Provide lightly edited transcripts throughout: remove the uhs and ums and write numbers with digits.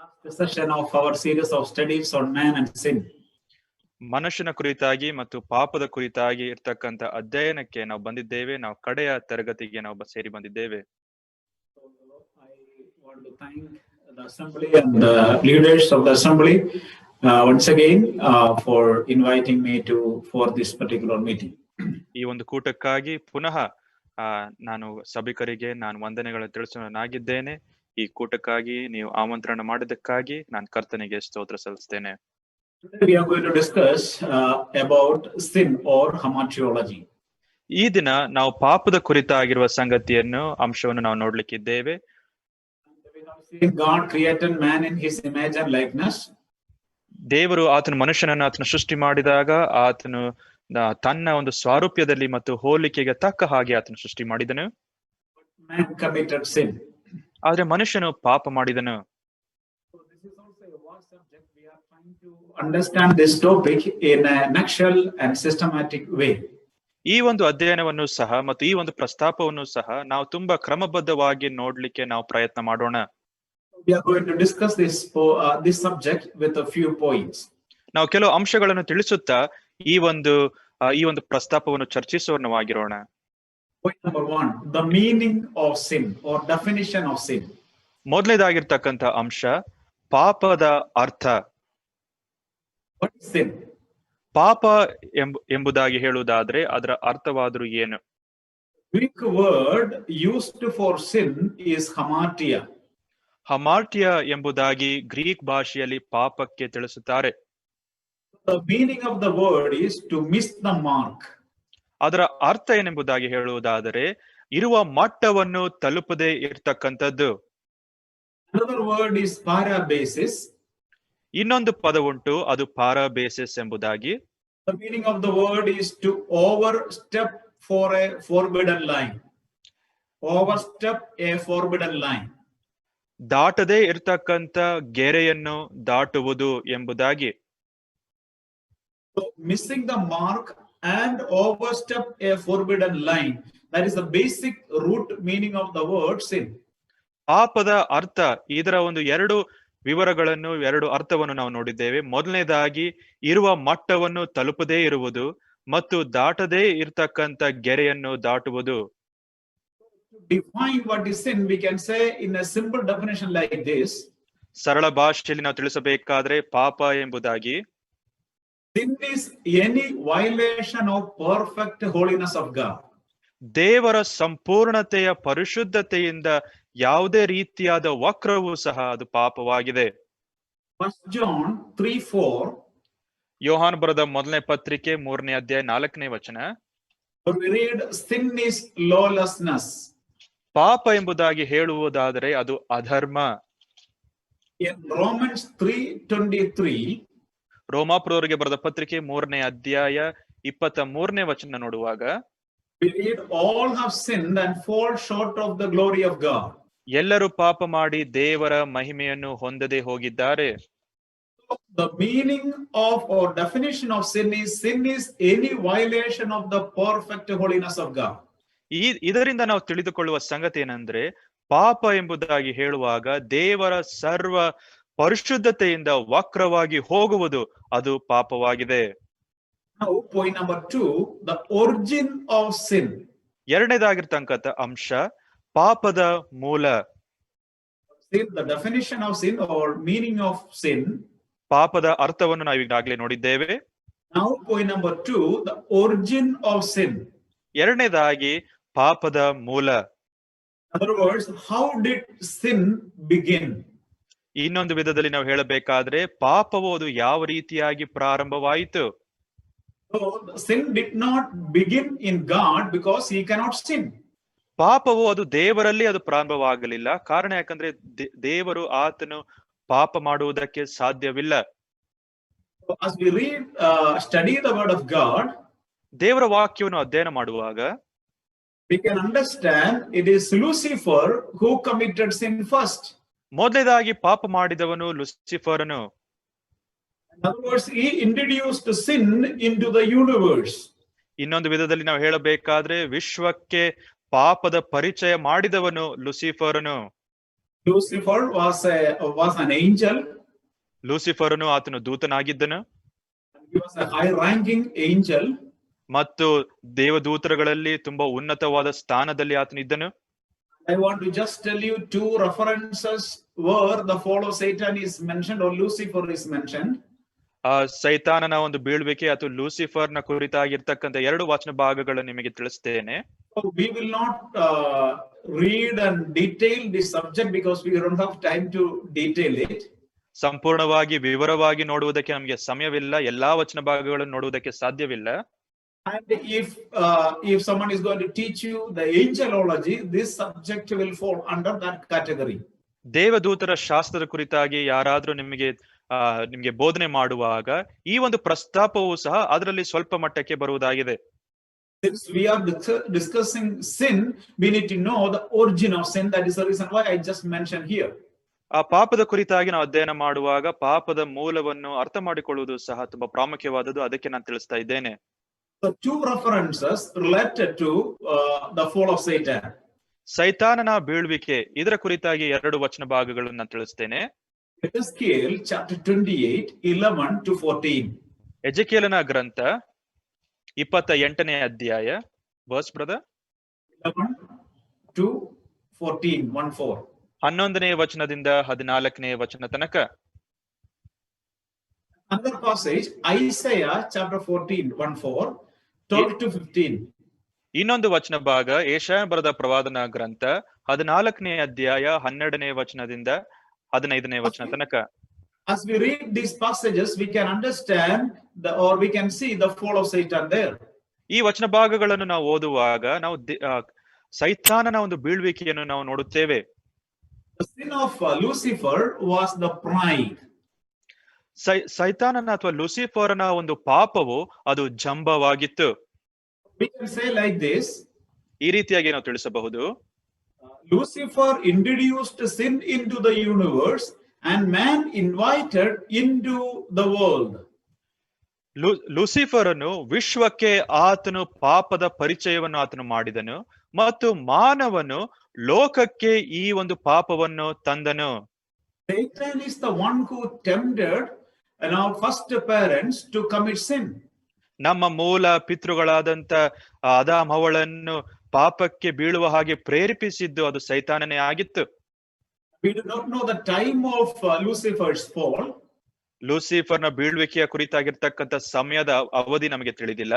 last session of our series of studies on man and sin. ಮನುಷ್ಯನ ಕುರಿತಾಗಿ ಮತ್ತು ಪಾಪದ ಕುರಿತಾಗಿ ಇರ್ತಕ್ಕಂಥ ಅಧ್ಯಯನಕ್ಕೆ ನಾವು ಬಂದಿದ್ದೇವೆ. ನಾವು ಕಡೆಯ ತರಗತಿಗೆ ನಾವು ಸೇರಿ ಬಂದಿದ್ದೇವೆ. I want to thank the assembly and the leaders of the assembly once again for inviting me for this particular meeting. ಈ ಒಂದು ಕೂಟಕ್ಕಾಗಿ ಪುನಃ ನಾನು ಸಭಿಕರಿಗೆ ನಾನು ವಂದನೆಗಳನ್ನು ತಿಳಿಸೋನಾಗಿದ್ದೇನೆ. ಈ ಕೂಟಕ್ಕಾಗಿ ನೀವು ಆಮಂತ್ರಣ ಮಾಡಿದ್ದಕ್ಕಾಗಿ ನಾನು ಕರ್ತನಿಗೆ ಸ್ತೋತ್ರ ಸಲ್ಲಿಸ್ತೇನೆ. Today we are going to discuss about sin or hamartiology. ಈ ದಿನ ನಾವು ಪಾಪದ ಕುರಿತಾಗಿರುವ ಸಂಗತಿಯನ್ನು ಅಂಶವನ್ನು ನಾವು ನೋಡ್ಲಿಕ್ಕಿದ್ದೇವೆ. God created man in his image and likeness. ದೇವರು ಆತನ ಮನುಷ್ಯನನ್ನು ಆತನ ಸೃಷ್ಟಿ ಮಾಡಿದಾಗ ಆತನು ತನ್ನ ಒಂದು ಸ್ವಾರೂಪ್ಯದಲ್ಲಿ ಮತ್ತು ಹೋಲಿಕೆಗೆ ತಕ್ಕ ಹಾಗೆ ಆತನ ಸೃಷ್ಟಿ ಮಾಡಿದನು. Man committed sin. ಆದ್ರೆ ಮನುಷ್ಯನು ಪಾಪ ಮಾಡಿದನು. Understand this topic in a nutshell and systematic way. ಈ ಒಂದು ಅಧ್ಯಯನವನ್ನು ಸಹ ಮತ್ತು ಈ ಒಂದು ಪ್ರಸ್ತಾಪವನ್ನು ಸಹ ನಾವು ತುಂಬಾ ಕ್ರಮಬದ್ಧವಾಗಿ ನೋಡ್ಲಿಕ್ಕೆ ನಾವು ಪ್ರಯತ್ನ ಮಾಡೋಣ. We are going to discuss this subject with a few points. ನಾವು ಕೆಲವು ಅಂಶಗಳನ್ನು ತಿಳಿಸುತ್ತಾ ಈ ಒಂದು ಪ್ರಸ್ತಾಪವನ್ನು ಚರ್ಚಿಸುವವನಾಗಿರೋಣ. Point number 1, the meaning of sin or definition of sin. ಮೊದಲನೇದಾಗಿರ್ತಕ್ಕಂಥ ಅಂಶ ಪಾಪದ ಅರ್ಥ. What is sin? ಪಾಪ ಎಂಬುದಾಗಿ ಹೇಳುವುದಾದ್ರೆ ಅದರ ಅರ್ಥವಾದರೂ ಏನು? Greek word used for sin is hamartia. ಹಮಾರ್ಟಿಯ ಎಂಬುದಾಗಿ ಗ್ರೀಕ್ ಭಾಷೆಯಲ್ಲಿ ಪಾಪಕ್ಕೆ ತಿಳಿಸುತ್ತಾರೆ. The meaning of the word is to miss the mark. ಅದರ ಅರ್ಥ ಏನೆಂಬುದಾಗಿ ಹೇಳುವುದಾದರೆ ಇರುವ ಮಟ್ಟವನ್ನು ತಲುಪದೇ ಇರ್ತಕ್ಕಂಥದ್ದು. Another word is parabasis. ಇನ್ನೊಂದು ಪದ ಉಂಟು, ಅದು ಪಾರಾಬೇಸಿಸ್ ಎಂಬುದಾಗಿ. The meaning of the word is to overstep for a forbidden line. Overstep a forbidden line. ದಾಟದೇ ಇರ್ತಕ್ಕಂಥ ಗೆರೆಯನ್ನು ದಾಟುವುದು ಎಂಬುದಾಗಿ. So missing the mark and overstep a forbidden line, that is the basic root meaning of the word sin. ಪಾಪದ ಅರ್ಥ, ಇದರ ಒಂದು ಎರಡು ಅರ್ಥವನ್ನು ನಾವು ನೋಡಿದ್ದೇವೆ. ಮೊದಲನೇದಾಗಿ ಇರುವ ಮಟ್ಟವನ್ನು ತಲುಪದೇ ಇರುವುದು ಮತ್ತು ದಾಟದೇ ಇರ್ತಕ್ಕಂಥ ಗೆರೆಯನ್ನು ದಾಟುವುದು. To define what is sin, we can say in a simple definition like this. ಸರಳ ಭಾಷೆಯಲ್ಲಿ ನಾವು ತಿಳಿಸಬೇಕಾದ್ರೆ ಪಾಪ ಎಂಬುದಾಗಿ Sin is any violation of perfect holiness of God. ದೇವರ ಸಂಪೂರ್ಣತೆಯ ಪರಿಶುದ್ಧತೆಯಿಂದ ಯಾವುದೇ ರೀತಿಯಾದ ವಕ್ರವೂ ಸಹ ಅದು ಪಾಪವಾಗಿದೆ. 1 John 3:4. ಯೋಹಾನ ಬರೆದ ಮೊದಲನೇ ಪತ್ರಿಕೆ 3ನೇ ಅಧ್ಯಾಯ 4ನೇ ವಚನ. We read sin is lawlessness. ಪಾಪ ಎಂಬುದಾಗಿ ಹೇಳುವುದಾದರೆ ಅದು ಅಧರ್ಮ. In Romans 3:23. ರೋಮಾಪುರವರಿಗೆ ಬರೆದ ಪತ್ರಿಕೆ 3ನೇ ಅಧ್ಯಾಯ 23ನೇ ವಚನ ನೋಡುವಾಗ we read all have sinned and fall short of the glory of God. ಎಲ್ಲರೂ ಪಾಪ ಮಾಡಿ ದೇವರ ಮಹಿಮೆಯನ್ನು ಹೊಂದದೆ ಹೋಗಿದ್ದಾರೆ. The meaning of or definition of sin is any violation of the perfect holiness of God. ಇದರಿಂದ ನಾವು ತಿಳಿದುಕೊಳ್ಳುವ ಸಂಗತಿ ಏನಂದ್ರೆ ಪಾಪ ಎಂಬುದಾಗಿ ಹೇಳುವಾಗ ದೇವರ ಸರ್ವ ಪರಿಶುದ್ಧತೆಯಿಂದ ವಕ್ರವಾಗಿ ಹೋಗುವುದು ಅದು ಪಾಪವಾಗಿದೆ. Now point number 2, the origin of sin. ಎರಡನೇದಾಗಿರ್ತಕ್ಕಂಥ ಅಂಶ ಪಾಪದ ಮೂಲ. The definition of sin or meaning of sin. ಪಾಪದ ಅರ್ಥವನ್ನು ನಾವು ಈಗಾಗಲೇ ನೋಡಿದ್ದೇವೆ. Now point number 2, the origin of sin. ಎರಡನೇದಾಗಿ ಪಾಪದ ಮೂಲ. In other words, how did sin begin? ಇನ್ನೊಂದು ವಿಧದಲ್ಲಿ ನಾವು ಹೇಳಬೇಕಾದ್ರೆ ಪಾಪವು ಅದು ಯಾವ ರೀತಿಯಾಗಿ ಪ್ರಾರಂಭವಾಯಿತು? So sin did not begin in God because he cannot sin. ಪಾಪವು ಅದು ದೇವರಲ್ಲಿ ಅದು ಪ್ರಾರಂಭವಾಗಲಿಲ್ಲ. ಕಾರಣ ಯಾಕಂದ್ರೆ ದೇವರು ಆತನು ಪಾಪ ಮಾಡುವುದಕ್ಕೆ ಸಾಧ್ಯವಿಲ್ಲ. As we study the word of God, ದೇವರ ವಾಕ್ಯವನ್ನು ಅಧ್ಯಯನ ಮಾಡುವಾಗ we can understand it is Lucifer who committed sin first. ಮೊದಲೇದಾಗಿ ಪಾಪ ಮಾಡಿದವನು ಲುಸಿಫರನು. In other words, he introduced sin into the universe. ಇನ್ನೊಂದು ವಿಧದಲ್ಲಿ ನಾವು ಹೇಳಬೇಕಾದ್ರೆ ವಿಶ್ವಕ್ಕೆ ಪಾಪದ ಪರಿಚಯ ಮಾಡಿದವನು ಲುಸಿಫರನು. Lucifer was an angel. ಲೂಸಿಫರನು ಆತನು ದೂತನಾಗಿದ್ದನು. He was a high-ranking angel. ಮತ್ತು ದೇವದೂತರುಗಳಲ್ಲಿ ತುಂಬಾ ಉನ್ನತವಾದ ಸ್ಥಾನದಲ್ಲಿ ಆತನು ಇದ್ದನು. I want to just tell you two references where the fall of Satan is mentioned or Lucifer is mentioned. ಸೈತಾನನ ಒಂದು ಬೀಳ್ವಿಕೆ ಅಥವಾ ಲೂಸಿಫರ್ನ ಕುರಿತಾಗಿರ್ತಕ್ಕಂಥ 2 ವಚನ ಭಾಗಗಳು ನಿಮಗೆ ತಿಳಿಸ್ತೇನೆ. We will not read and detail this subject because we don't have time to detail it. ಸಂಪೂರ್ಣವಾಗಿ ವಿವರವಾಗಿ ನೋಡುವುದಕ್ಕೆ ನಮಗೆ ಸಮಯವಿಲ್ಲ, ಎಲ್ಲಾ ವಚನ ಭಾಗಗಳನ್ನು ನೋಡುವುದಕ್ಕೆ ಸಾಧ್ಯವಿಲ್ಲ. And if someone is going to teach you the angelology, this subject will fall under that category. ದೇವದೂತರ ಶಾಸ್ತ್ರದ ಕುರಿತಾಗಿ ಯಾರಾದ್ರೂ ನಿಮಗೆ ಬೋಧನೆ ಮಾಡುವಾಗ ಈ ಒಂದು ಪ್ರಸ್ತಾಪವು ಸಹ ಅದರಲ್ಲಿ ಸ್ವಲ್ಪ ಮಟ್ಟಕ್ಕೆ ಬರುವುದಾಗಿದೆ. Since we are discussing sin, we need to know the origin of sin. That is the reason why I just mentioned here. ಆ ಪಾಪದ ಕುರಿತಾಗಿ ನಾವು ಅಧ್ಯಯನ ಮಾಡುವಾಗ ಪಾಪದ ಮೂಲವನ್ನು ಅರ್ಥ ಮಾಡಿಕೊಳ್ಳುವುದು ಸಹ ತುಂಬಾ ಪ್ರಾಮುಖ್ಯವಾದದ್ದು. ಅದಕ್ಕೆ ನಾನು ತಿಳಿಸ್ತಾ ಇದ್ದೇನೆ. So two references related to the fall of Satan. ಸೈತಾನನ ಬೀಳ್ವಿಕೆ ಇದರ ಕುರಿತಾಗಿ 2 ವಚನ ಭಾಗಗಳನ್ನು ನಾನು ತಿಳಿಸ್ತೇನೆ. Ezekiel chapter 28, 11 to 14. ಎಜೆಕೇಲನ ಗ್ರಂಥ 28ನೇ ಅಧ್ಯಾಯ, verse brother 11 to 14, 1-4. 11ನೇ ವಚನದಿಂದ 14ನೇ ವಚನ ತನಕ. Another passage, Isaiah chapter 14, 1-4, 12 to 15. ಇನ್ನೊಂದು ವಚನ ಭಾಗ ಯೆಶಾಯ ಬರೆದ ಪ್ರವಾದನ ಗ್ರಂಥ 14ನೇ ಅಧ್ಯಾಯ 12ನೇ ವಚನದಿಂದ 15ನೇ ವಚನ ತನಕ. As we read these passages, we can understand we can see the fall of Satan there. ಈ ವಚನ ಭಾಗಗಳನ್ನು ನಾವು ಓದುವಾಗ ನಾವು ಸೈತಾನನ ಒಂದು ಬೀಳ್ವಿಕೆಯನ್ನು ನಾವು ನೋಡುತ್ತೇವೆ. The sin of Lucifer was the pride. ಸೈತಾನನ ಅಥವಾ ಲೂಸಿಫರನ ಒಂದು ಪಾಪವು ಅದು ಜಂಬವಾಗಿತ್ತು. We can say like this. ಈ ರೀತಿಯಾಗಿ ನಾವು ತಿಳಿಸಬಹುದು. Lucifer introduced sin into the universe and man invited into the world. ಲೂಸಿಫರನು ವಿಶ್ವಕ್ಕೆ ಆತನು ಪಾಪದ ಪರಿಚಯವನ್ನು ಆತನು ಮಾಡಿದನು ಮತ್ತು ಮಾನವನು ಲೋಕಕ್ಕೆ ಈ ಒಂದು ಪಾಪವನ್ನು ತಂದನು. Satan is the one who tempted our first parents to commit sin. ನಮ್ಮ ಮೂಲ ಪಿತೃಗಳಾದಂತ ಆದಾಮ್ ಹವ್ವಳನ್ನು ಪಾಪಕ್ಕೆ ಬೀಳುವ ಹಾಗೆ ಪ್ರೇರೇಪಿಸಿದ್ದು ಅದು ಸೈತಾನನೇ ಆಗಿತ್ತು. We do not know the time of Lucifer's fall. ಲೂಸಿಫರ್ನ ಬೀಳ್ವಿಕೆಯ ಕುರಿತಾಗಿರ್ತಕ್ಕಂಥ ಸಮಯದ ಅವಧಿ ನಮಗೆ ತಿಳಿದಿಲ್ಲ.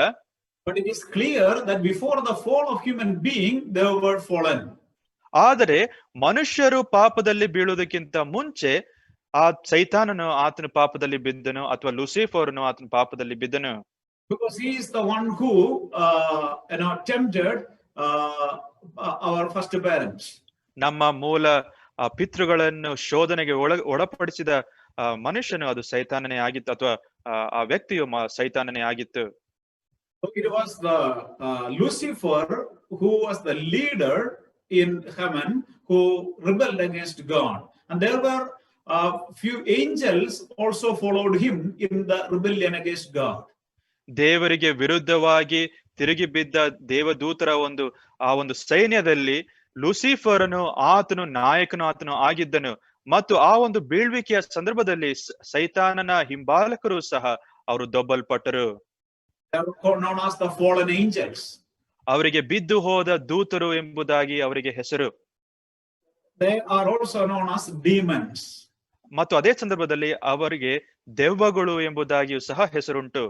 But it is clear that before the fall of human being, they were fallen. ಆದರೆ ಮನುಷ್ಯರು ಪಾಪದಲ್ಲಿ ಬೀಳುವುದಕ್ಕಿಂತ ಮುಂಚೆ ಆ ಸೈತಾನನು ಆತನ ಪಾಪದಲ್ಲಿ ಬಿದ್ದನು ಅಥವಾ ಲೂಸಿಫರ್ನು ಆತನ ಪಾಪದಲ್ಲಿ ಬಿದ್ದನು. Because he is the one who tempted our first parents. ನಮ್ಮ ಮೂಲ ಪಿತೃಗಳನ್ನು ಶೋಧನೆಗೆ ಒಳಪಡಿಸಿದ ಮನುಷ್ಯನು ಅದು ಸೈತಾನನೇ ಆಗಿತ್ತು ಅಥವಾ ಆ ವ್ಯಕ್ತಿಯು ಸೈತಾನನೇ ಆಗಿತ್ತು. It was the Lucifer who was the leader in heaven who rebelled against God, and there were few angels also followed him in the rebellion against God. ದೇವರಿಗೆ ವಿರುದ್ಧವಾಗಿ ತಿರುಗಿ ಬಿದ್ದ ದೇವದೂತರ ಆ ಒಂದು ಸೈನ್ಯದಲ್ಲಿ ಲೂಸಿಫರನು ಆತನು ನಾಯಕನು ಆತನು ಆಗಿದ್ದನು ಮತ್ತು ಆ ಒಂದು ಬೀಳ್ವಿಕೆಯ ಸಂದರ್ಭದಲ್ಲಿ ಸೈತಾನನ ಹಿಂಬಾಲಕರು ಸಹ ಅವರು ದೊಬ್ಬಲ್ಪಟ್ಟರು. They are known as the fallen angels. ಅವರಿಗೆ ಬಿದ್ದು ಹೋದ ದೂತರು ಎಂಬುದಾಗಿ ಅವರಿಗೆ ಹೆಸರು. They are also known as demons. ಮತ್ತು ಅದೇ ಸಂದರ್ಭದಲ್ಲಿ ಅವರಿಗೆ ದೆವ್ವಗಳು ಎಂಬುದಾಗಿಯೂ ಸಹ ಹೆಸರುಂಟು.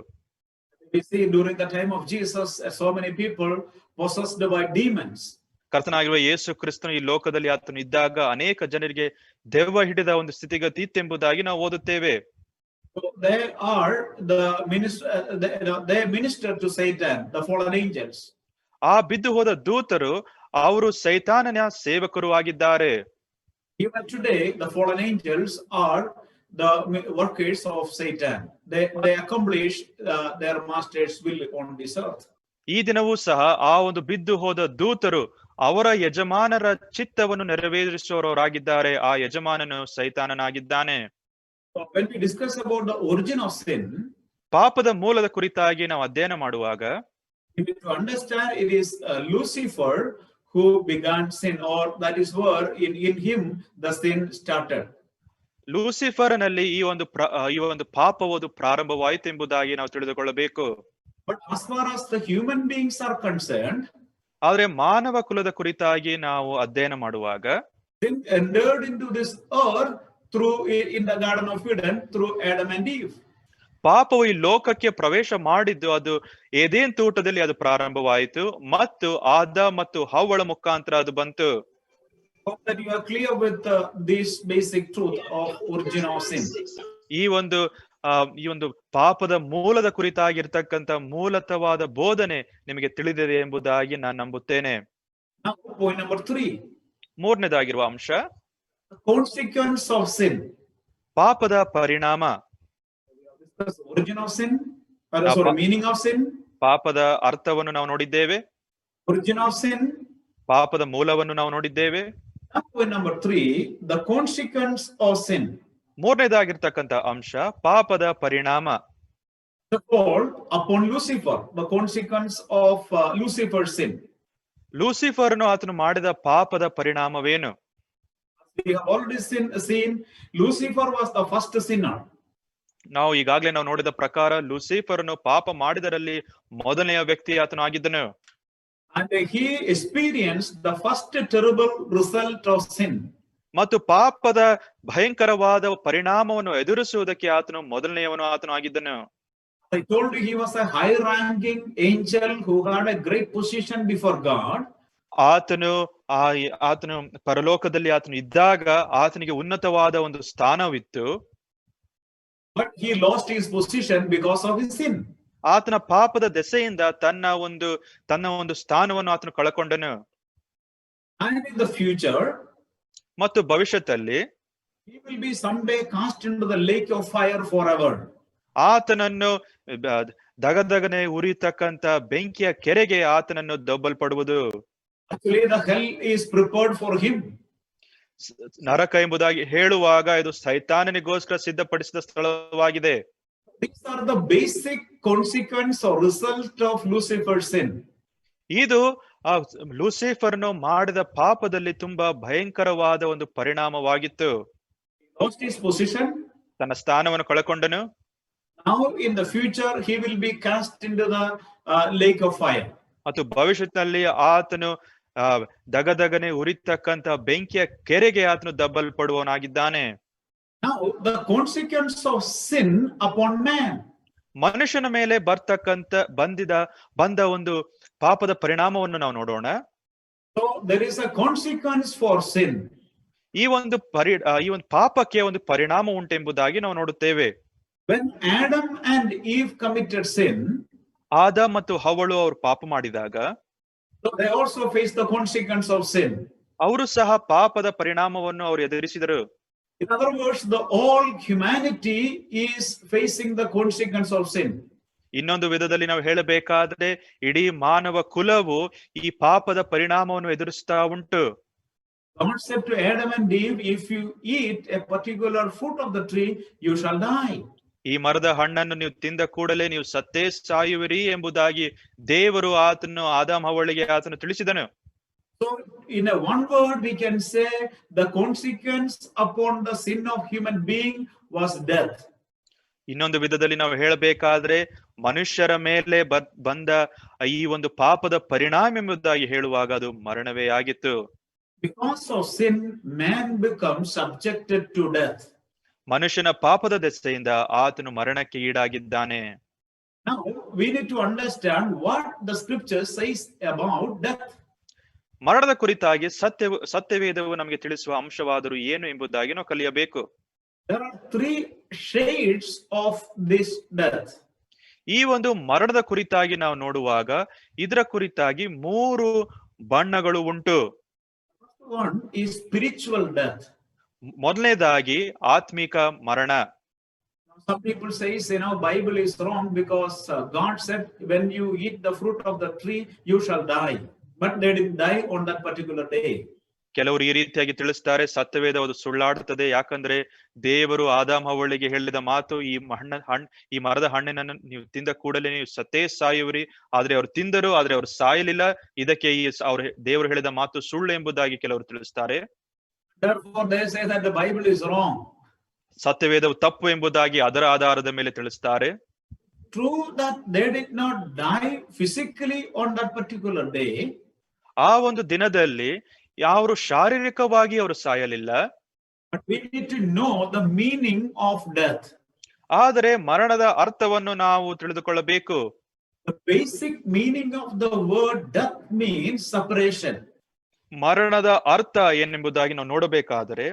We see during the time of Jesus, so many people possessed by demons. ಕರ್ತನಾಗಿರುವ ಯೇಸು ಕ್ರಿಸ್ತನು ಈ ಲೋಕದಲ್ಲಿ ಆತನು ಇದ್ದಾಗ ಅನೇಕ ಜನರಿಗೆ ದೆವ್ವ ಹಿಡಿದ ಒಂದು ಸ್ಥಿತಿಗತಿ ಎಂಬುದಾಗಿ ನಾವು ಓದುತ್ತೇವೆ. They are the they minister to Satan, the fallen angels. ಆ ಬಿದ್ದು ಹೋದ ದೂತರು ಅವರು ಸೈತಾನನ ಸೇವಕರು ಆಗಿದ್ದಾರೆ. Even today, the fallen angels are the workers of Satan. They accomplish their master's will on this earth. ಈ ದಿನವೂ ಸಹ ಆ ಒಂದು ಬಿದ್ದು ಹೋದ ದೂತರು ಅವರ ಯಜಮಾನರ ಚಿತ್ತವನ್ನು ನೆರವೇರಿಸುವವರಾಗಿದ್ದಾರೆ. ಆ ಯಜಮಾನನು ಸೈತಾನನಾಗಿದ್ದಾನೆ. When we discuss about the origin of sin, ಪಾಪದ ಮೂಲದ ಕುರಿತಾಗಿ ನಾವು ಅಧ್ಯಯನ ಮಾಡುವಾಗ we need to understand it is Lucifer who began sin, or that is where in him the sin started. ಲೂಸಿಫರ್ನಲ್ಲಿ ಈ ಒಂದು ಪಾಪವುದು ಪ್ರಾರಂಭವಾಯಿತು ಎಂಬುದಾಗಿ ನಾವು ತಿಳಿದುಕೊಳ್ಳಬೇಕು. But as far as the human beings are concerned, ಆದ್ರೆ ಮಾನವ ಕುಲದ ಕುರಿತಾಗಿ ನಾವು ಅಧ್ಯಯನ ಮಾಡುವಾಗ sin entered into this earth through in the Garden of Eden through Adam and Eve. ಪಾಪವು ಈ ಲೋಕಕ್ಕೆ ಪ್ರವೇಶ ಮಾಡಿದ್ದು ಅದು ಏದೇನ್ ತೋಟದಲ್ಲಿ ಅದು ಪ್ರಾರಂಭವಾಯಿತು ಮತ್ತು ಆದ ಮತ್ತು ಹವ್ವಳ ಮುಖಾಂತರ ಅದು ಬಂತು. Hope that you are clear with this basic truth of origin of sin. ಈ ಒಂದು ಪಾಪದ ಮೂಲದ ಕುರಿತಾಗಿರ್ತಕ್ಕಂಥ ಮೂಲತವಾದ ಬೋಧನೆ ನಿಮಗೆ ತಿಳಿದಿದೆ ಎಂಬುದಾಗಿ ನಾನು ನಂಬುತ್ತೇನೆ. Now, point number 3. ಮೂರನೇದಾಗಿರುವ ಅಂಶ consequence of sin. ಪಾಪದ ಪರಿಣಾಮ. Origin of sin, sorry, meaning of sin. ಪಾಪದ ಅರ್ಥವನ್ನು ನಾವು ನೋಡಿದ್ದೇವೆ. Origin of sin. ಪಾಪದ ಮೂಲವನ್ನು ನಾವು ನೋಡಿದ್ದೇವೆ. Point number 3, the consequence of sin. ಮೂರನೇದಾಗಿರ್ತಕ್ಕಂಥ ಅಂಶ ಪಾಪದ ಪರಿಣಾಮ. The fall upon Lucifer, the consequence of Lucifer's sin. ಲೂಸಿಫರ್ನು ಆತನು ಮಾಡಿದ ಪಾಪದ ಪರಿಣಾಮವೇನು? We have already seen Lucifer was the first sinner. ನಾವು ಈಗಾಗಲೇ ನಾವು ನೋಡಿದ ಪ್ರಕಾರ ಲೂಸಿಫರ್ನು ಪಾಪ ಮಾಡಿದರಲ್ಲಿ ಮೊದಲನೆಯ ವ್ಯಕ್ತಿ ಆತನು ಆಗಿದ್ದನು. And he experienced the first terrible result of sin. ಮತ್ತು ಪಾಪದ ಭಯಂಕರವಾದ ಪರಿಣಾಮವನ್ನು ಎದುರಿಸುವುದಕ್ಕೆ ಆತನು ಮೊದಲನೆಯವನು ಆತನು ಆಗಿದ್ದನು. I told you he was a high ranking angel who had a great position before God. ಆತನು ಪರಲೋಕದಲ್ಲಿ ಆತನು ಇದ್ದಾಗ ಆತನಿಗೆ ಉನ್ನತವಾದ ಒಂದು ಸ್ಥಾನವಿತ್ತು. But he lost his position because of his sin. ಆತನ ಪಾಪದ ದೆಸೆಯಿಂದ ತನ್ನ ಒಂದು ಸ್ಥಾನವನ್ನು ಆತನು ಕಳಕೊಂಡನು. And in the future, ಮತ್ತು ಭವಿಷ್ಯದಲ್ಲಿ he will be someday cast into the lake of fire forever. ಆತನನ್ನು ದಗದಗನೆ ಉರಿತಕ್ಕಂತ ಬೆಂಕಿಯ ಕೆರೆಗೆ ಆತನನ್ನು ದೊಬ್ಬಲ್ಪಡುವುದು. Actually, the hell is prepared for him. ನರಕ ಎಂಬುದಾಗಿ ಹೇಳುವಾಗ ಇದು ಸೈತಾನನಿಗೋಸ್ಕರ ಸಿದ್ಧಪಡಿಸಿದ ಸ್ಥಳವಾಗಿದೆ. These are the basic consequence or result of Lucifer's sin. ಇದು ಲೂಸಿಫರ್ನು ಮಾಡಿದ ಪಾಪದಲ್ಲಿ ತುಂಬಾ ಭಯಂಕರವಾದ ಒಂದು ಪರಿಣಾಮವಾಗಿತ್ತು. Lost his position. ತನ್ನ ಸ್ಥಾನವನ್ನು ಕಳಕೊಂಡನು. Now in the future he will be cast into the lake of fire. ಮತ್ತು ಭವಿಷ್ಯದಲ್ಲಿ ಆತನು ದಗದಗನೆ ಉರಿತಕ್ಕಂತ ಬೆಂಕಿಯ ಕೆರೆಗೆ ಆತನು ದಬ್ಬಲ್ಪಡುವವನಾಗಿದ್ದಾನೆ. Now the consequence of sin upon man. ಮನುಷ್ಯನ ಮೇಲೆ ಬಂದ ಒಂದು ಪಾಪದ ಪರಿಣಾಮವನ್ನು ನಾವು ನೋಡೋಣ. So there is a consequence for sin. ಈ ಒಂದು ಪಾಪಕ್ಕೆ ಒಂದು ಪರಿಣಾಮ ಉಂಟೆಂಬುದಾಗಿ ನಾವು ನೋಡುತ್ತೇವೆ. When Adam and Eve committed sin, ಆದ ಮತ್ತು ಹವ್ವಳು ಅವರು ಪಾಪ ಮಾಡಿದಾಗ they also faced the consequence of sin. ಅವರು ಸಹ ಪಾಪದ ಪರಿಣಾಮವನ್ನು ಅವರು ಎದುರಿಸಿದರು. In other words, the all humanity is facing the consequence of sin. ಇನ್ನೊಂದು ವಿಧದಲ್ಲಿ ನಾವು ಹೇಳಬೇಕಾದ್ರೆ ಇಡೀ ಮಾನವ ಕುಲವು ಈ ಪಾಪದ ಪರಿಣಾಮವನ್ನು ಎದುರಿಸ್ತಾ ಉಂಟು. God said to Adam and Eve, if you eat a particular fruit of the tree, you shall die. ಈ ಮರದ ಹಣ್ಣನ್ನು ನೀವು ತಿಂದ ಕೂಡಲೇ ನೀವು ಸತ್ತೇ ಸಾಯುವಿರಿ ಎಂಬುದಾಗಿ ದೇವರು ಆತನು ಆದಾಮ್ ಹವ್ವಳಿಗೆ ಆತನು ತಿಳಿಸಿದನು. So in a one word we can say the consequence upon the sin of human being was death. ಇನ್ನೊಂದು ವಿಧದಲ್ಲಿ ನಾವು ಹೇಳಬೇಕಾದ್ರೆ ಮನುಷ್ಯರ ಮೇಲೆ ಬಂದ ಈ ಒಂದು ಪಾಪದ ಪರಿಣಾಮ ಎಂಬುದಾಗಿ ಹೇಳುವಾಗ ಅದು ಮರಣವೇ ಆಗಿತ್ತು. Because of sin, man becomes subjected to death. ಮನುಷ್ಯನ ಪಾಪದ ದೆಸೆಯಿಂದ ಆತನು ಮರಣಕ್ಕೆ ಈಡಾಗಿದ್ದಾನೆ. Now we need to understand what the scripture says about death. ಮರಣದ ಕುರಿತಾಗಿ ಸತ್ಯವೇದವು ನಮಗೆ ತಿಳಿಸುವ ಅಂಶವಾದರೂ ಏನು ಎಂಬುದಾಗಿ ನಾವು ಕಲಿಯಬೇಕು. There are 3 shades of this death. ಈ ಒಂದು ಮರಣದ ಕುರಿತಾಗಿ ನಾವು ನೋಡುವಾಗ ಇದರ ಕುರಿತಾಗಿ 3 ಬಣ್ಣಗಳು ಉಂಟು. One is spiritual death. ಮೊದಲನೇದಾಗಿ ಆತ್ಮಿಕ ಮರಣ. Some people say, Bible is wrong because God said when you eat the fruit of the tree you shall die, but they didn't die on that particular day. ಕೆಲವರು ಈ ರೀತಿಯಾಗಿ ತಿಳಿಸ್ತಾರೆ, ಸತ್ಯವೇದ ಅದು ಸುಳ್ಳಾಡುತ್ತದೆ, ಯಾಕಂದ್ರೆ ದೇವರು ಆದಾಮ್ ಹವ್ವಳಿಗೆ ಹೇಳಿದ ಮಾತು, ಈ ಮರದ ಹಣ್ಣಿನನ್ನು ನೀವು ತಿಂದ ಕೂಡಲೇ ನೀವು ಸತ್ತೇ ಸಾಯುವಿರಿ. ಆದ್ರೆ ಅವ್ರು ತಿಂದರು, ಆದ್ರೆ ಅವ್ರು ಸಾಯಲಿಲ್ಲ. ಇದಕ್ಕೆ ದೇವರು ಹೇಳಿದ ಮಾತು ಸುಳ್ಳು ಎಂಬುದಾಗಿ ಕೆಲವರು ತಿಳಿಸ್ತಾರೆ. Therefore they say that the Bible is wrong. ಸತ್ಯವೇದವು ತಪ್ಪು ಎಂಬುದಾಗಿ ಅದರ ಆಧಾರದ ಮೇಲೆ ತಿಳಿಸ್ತಾರೆ. True that they did not die physically on that particular day. ಆ ಒಂದು ದಿನದಲ್ಲಿ ಅವರು ಶಾರೀರಿಕವಾಗಿ ಅವರು ಸಾಯಲಿಲ್ಲ. But we need to know the meaning of death. ಆದರೆ ಮರಣದ ಅರ್ಥವನ್ನು ನಾವು ತಿಳಿದುಕೊಳ್ಳಬೇಕು. The basic meaning of the word death means separation. ಮರಣದ ಅರ್ಥ ಏನೆಂಬುದಾಗಿ ನಾವು ನೋಡಬೇಕಾದರೆ,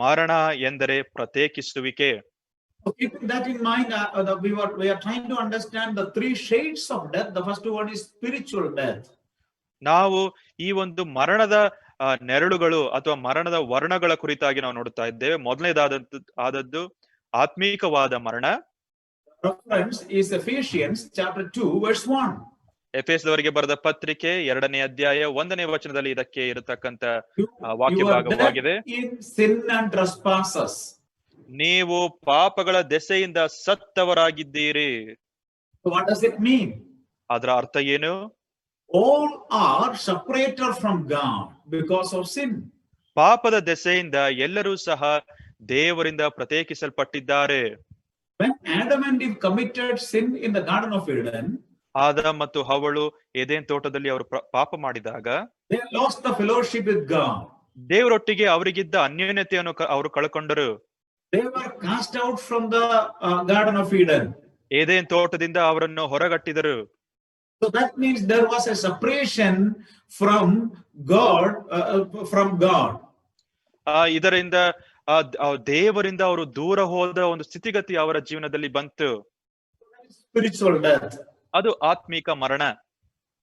ಮರಣ ಎಂದರೆ ಪ್ರತ್ಯೇಕಿಸುವಿಕೆ. So keeping that in mind, we are trying to understand the three shades of death. The first one is spiritual death. ನಾವು ಈ ಒಂದು ಮರಣದ ನೆರಳುಗಳು ಅಥವಾ ಮರಣದ ವರ್ಣಗಳ ಕುರಿತಾಗಿ ನಾವು ನೋಡುತ್ತಾ ಇದ್ದೇವೆ. ಮೊದಲನೇದಾದದ್ದು ಆತ್ಮೀಕವಾದ ಮರಣ. Reference is Ephesians chapter 2 verse 1. ಎಫೆಸದವರಿಗೆ ಬರೆದ ಪತ್ರಿಕೆ 2ನೇ ಅಧ್ಯಾಯ 1ನೇ ವಚನದಲ್ಲಿ ಇದಕ್ಕೆ ಇರತಕ್ಕಂತ ವಾಕ್ಯ ಭಾಗವಾಗಿದೆ. In sin and trespasses. ನೀವು ಪಾಪಗಳ ದೆಸೆಯಿಂದ ಸತ್ತವರಾಗಿದ್ದೀರಿ. What does it mean? ಅದರ ಅರ್ಥ ಏನು? All are separated from God because of sin. ಪಾಪದ ದೆಸೆಯಿಂದ ಎಲ್ಲರೂ ಸಹ ದೇವರಿಂದ ಪ್ರತ್ಯೇಕಿಸಲ್ಪಟ್ಟಿದ್ದಾರೆ. When Adam and Eve committed sin in the Garden of Eden, Adam ಮತ್ತು ಹವ್ವಳು ಏದೆನ್ ತೋಟದಲ್ಲಿ ಅವರು ಪಾಪ ಮಾಡಿದಾಗ they lost the fellowship with God. ದೇವರೊಟ್ಟಿಗೆ ಅವರಿಗಿದ್ದ ಅನ್ಯೋನ್ಯತೆಯನ್ನು ಅವರು ಕಳ್ಕೊಂಡರು. They were cast out from the Garden of Eden. Eden ತೋಟದಿಂದ ಅವರನ್ನು ಹೊರಗಟ್ಟಿದರು. So that means there was a separation from God. ಇದರಿಂದ ದೇವರಿಂದ ಅವರು ದೂರ ಹೋದ ಒಂದು ಸ್ಥಿತಿಗತಿ ಅವರ ಜೀವನದಲ್ಲಿ ಬಂತು. Spiritual death. ಅದು ಆತ್ಮಿಕ ಮರಣ.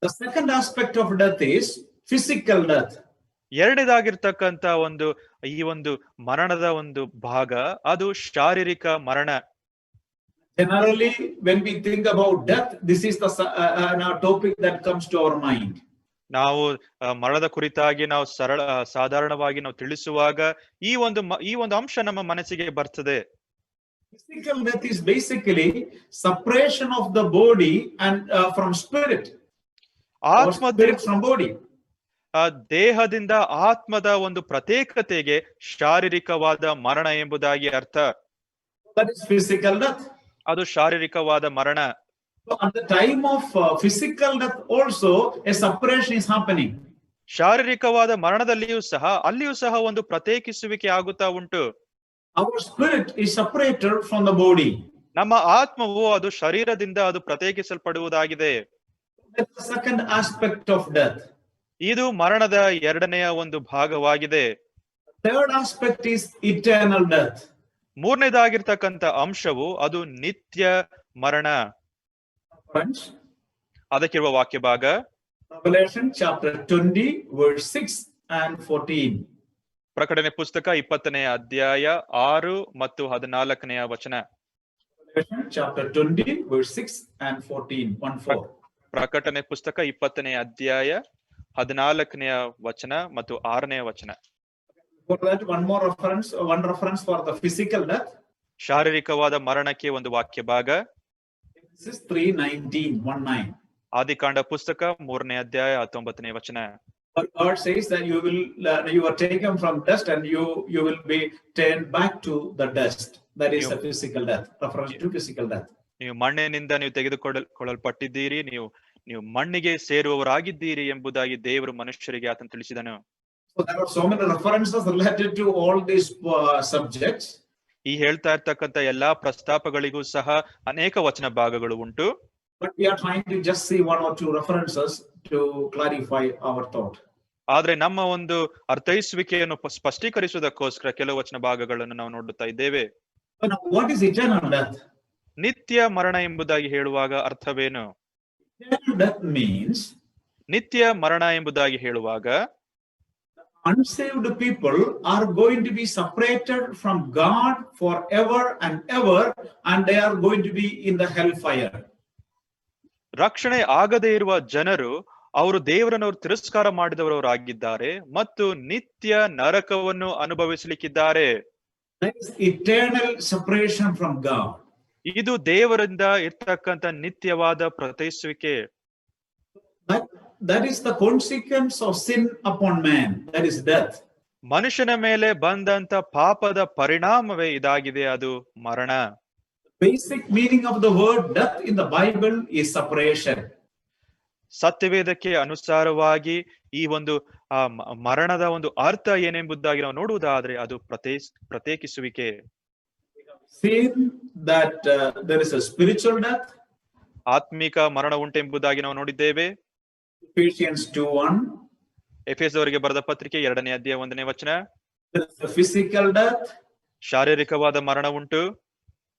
The second aspect of death is physical death. ಎರಡನೇದಾಗಿರ್ತಕ್ಕಂತ ಈ ಒಂದು ಮರಣದ ಒಂದು ಭಾಗ ಅದು ಶಾರೀರಿಕ ಮರಣ. Generally, when we think about death, this is the topic that comes to our mind. ನಾವು ಮರಣದ ಕುರಿತಾಗಿ ನಾವು ಸಾಧಾರಣವಾಗಿ ನಾವು ತಿಳಿಸುವಾಗ ಈ ಒಂದು ಅಂಶ ನಮ್ಮ ಮನಸ್ಸಿಗೆ ಬರ್ತದೆ. Physical death is basically separation of the body and from spirit. Spirit from body. ದೇಹದಿಂದ ಆತ್ಮದ ಒಂದು ಪ್ರತ್ಯೇಕತೆಗೆ ಶಾರೀರಿಕವಾದ ಮರಣ ಎಂಬುದಾಗಿ ಅರ್ಥ. That is physical death. ಅದು ಶಾರೀರಿಕವಾದ ಮರಣ. So at the time of physical death also a separation is happening. ಶಾರೀರಿಕವಾದ ಮರಣದಲ್ಲಿಯೂ ಸಹ ಒಂದು ಪ್ರತ್ಯೇಕಿಸುವಿಕೆ ಆಗುತ್ತಾ ಉಂಟು. Our spirit is separated from the body. ನಮ್ಮ ಆತ್ಮವು ಅದು ಶರೀರದಿಂದ ಅದು ಪ್ರತ್ಯೇಕಿಸಲ್ಪಡುವುದಾಗಿದೆ. That's the second aspect of death. ಇದು ಮರಣದ ಎರಡನೆಯ ಒಂದು ಭಾಗವಾಗಿದೆ. Third aspect is eternal death. ಮೂರನೇದಾಗಿರ್ತಕ್ಕಂಥ ಅಂಶವು ಅದು ನಿತ್ಯ ಮರಣ. ಅದಕ್ಕಿರುವ ವಾಕ್ಯ ಭಾಗ Revelation chapter 20 verse 6 and 14. ಪ್ರಕಟಣೆ ಪುಸ್ತಕ 20ನೇ ಅಧ್ಯಾಯ 6 ಮತ್ತು 14ನೇ ವಚನ. Revelation chapter 20 verse 6 and 14. ಪ್ರಕಟಣೆ ಪುಸ್ತಕ 20ನೇ ಅಧ್ಯಾಯ 14ನೇ ವಚನ ಮತ್ತು 6ನೇ ವಚನ. For that one reference for the physical death. ಶಾರೀರಿಕವಾದ ಮರಣಕ್ಕೆ ಒಂದು ವಾಕ್ಯ ಭಾಗ. This is 3:19. ಆದಿಕಾಂಡ ಪುಸ್ತಕ 3ನೇ ಅಧ್ಯಾಯ 19ನೇ ವಚನ. God says that you are taken from dust and you will be turned back to the dust. That is a physical death. Reference to physical death. ನೀವು ಮಣ್ಣಿನಿಂದ ನೀವು ತೆಗೆದುಕೊಳ್ಳಲ್ಪಟ್ಟಿದ್ದೀರಿ, ನೀವು ಮಣ್ಣಿಗೆ ಸೇರುವವರಾಗಿದ್ದೀರಿ ಎಂಬುದಾಗಿ ದೇವರು ಮನುಷ್ಯರಿಗೆ ಆತನು ತಿಳಿಸಿದನು. So there are so many references related to all these subjects. ಈ ಹೇಳ್ತಾ ಇರ್ತಕ್ಕಂಥ ಎಲ್ಲಾ ಪ್ರಸ್ತಾಪಗಳಿಗೂ ಸಹ ಅನೇಕ ವಚನ ಭಾಗಗಳು ಉಂಟು. But we are trying to just see one or two references to clarify our thought. ಆದ್ರೆ ನಮ್ಮ ಒಂದು ಅರ್ಥೈಸುವಿಕೆಯನ್ನು ಸ್ಪಷ್ಟೀಕರಿಸುವುದಕ್ಕೋಸ್ಕರ ಕೆಲವು ವಚನ ಭಾಗಗಳನ್ನು ನಾವು ನೋಡುತ್ತಾ ಇದ್ದೇವೆ. What is eternal death? ನಿತ್ಯ ಮರಣ ಎಂಬುದಾಗಿ ಹೇಳುವಾಗ ಅರ್ಥವೇನು? Eternal death means ನಿತ್ಯ ಮರಣ ಎಂಬುದಾಗಿ ಹೇಳುವಾಗ unsaved people are going to be separated from God forever and ever, and they are going to be in the hellfire. ರಕ್ಷಣೆ ಆಗದೇ ಇರುವ ಜನರು ಅವರು ದೇವರನ್ನು ತಿರಸ್ಕಾರ ಮಾಡಿದವರಾಗಿದ್ದಾರೆ ಮತ್ತು ನಿತ್ಯ ನರಕವನ್ನು ಅನುಭವಿಸಲಿಕ್ಕಿದ್ದಾರೆ. That is eternal separation from God. ಇದು ದೇವರಿಂದ ಇರ್ತಕ್ಕಂಥ ನಿತ್ಯವಾದ ಪ್ರತ್ಯೇಕಿಸುವಿಕೆ. That is the consequence of sin upon man. That is death. ಮನುಷ್ಯನ ಮೇಲೆ ಬಂದಂತ ಪಾಪದ ಪರಿಣಾಮವೇ ಇದಾಗಿದೆ, ಅದು ಮರಣ. Basic meaning of the word death in the Bible is separation. ಸತ್ಯವೇದಕ್ಕೆ ಅನುಸಾರವಾಗಿ ಈ ಒಂದು ಮರಣದ ಒಂದು ಅರ್ಥ ಏನೆಂಬುದಾಗಿ ನಾವು ನೋಡುವುದಾದ್ರೆ ಅದು ಪ್ರತ್ಯೇಕಿಸುವಿಕೆ. Seen that there is a spiritual death. ಆತ್ಮಿಕ ಮರಣ ಉಂಟೆಂಬುದಾಗಿ ನಾವು ನೋಡಿದ್ದೇವೆ. Ephesians 2:1. ಎಫೆಸದವರಿಗೆ ಬರೆದ ಪತ್ರಿಕೆ 2ನೇ ಅಧ್ಯಾಯ 1ನೇ ವಚನ. There is a physical death. ಶಾರೀರಿಕವಾದ ಮರಣ ಉಂಟು.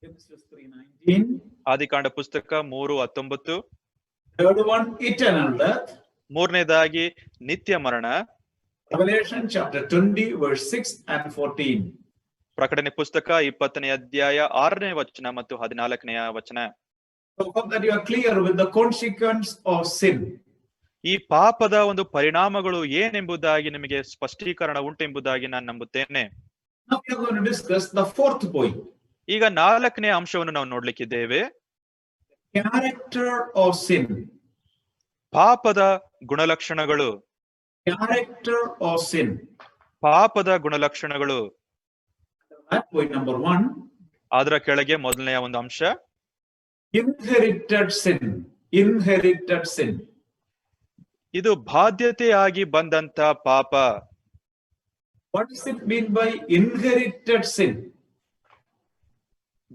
Genesis 3:19. ಆದಿಕಾಂಡ ಪುಸ್ತಕ 3:19. Third one, eternal death. ಮೂರನೇದಾಗಿ ನಿತ್ಯ ಮರಣ. Revelation chapter 20 verse 6 and 14. ಪ್ರಕಟಣೆ ಪುಸ್ತಕ 20ನೇ ಅಧ್ಯಾಯ 6ನೇ ವಚನ ಮತ್ತು 14ನೇ ವಚನ. So hope that you are clear with the consequence of sin. ಈ ಪಾಪದ ಒಂದು ಪರಿಣಾಮಗಳು ಏನೆಂಬುದಾಗಿ ನಿಮಗೆ ಸ್ಪಷ್ಟೀಕರಣ ಉಂಟೆಂಬುದಾಗಿ ನಾನು ನಂಬುತ್ತೇನೆ. Now we are going to discuss the fourth point. ಈಗ 4ನೇ ಅಂಶವನ್ನು ನಾವು ನೋಡ್ಲಿಕ್ಕಿದ್ದೇವೆ. Character of sin. ಪಾಪದ ಗುಣಲಕ್ಷಣಗಳು. Character of sin. ಪಾಪದ ಗುಣಲಕ್ಷಣಗಳು. That point number 1. ಅದರ ಕೆಳಗೆ ಮೊದಲನೆಯ ಒಂದು ಅಂಶ Inherited sin. Inherited sin. ಇದು ಬಾಧ್ಯತೆಯಾಗಿ ಬಂದಂತ ಪಾಪ. What does it mean by inherited sin?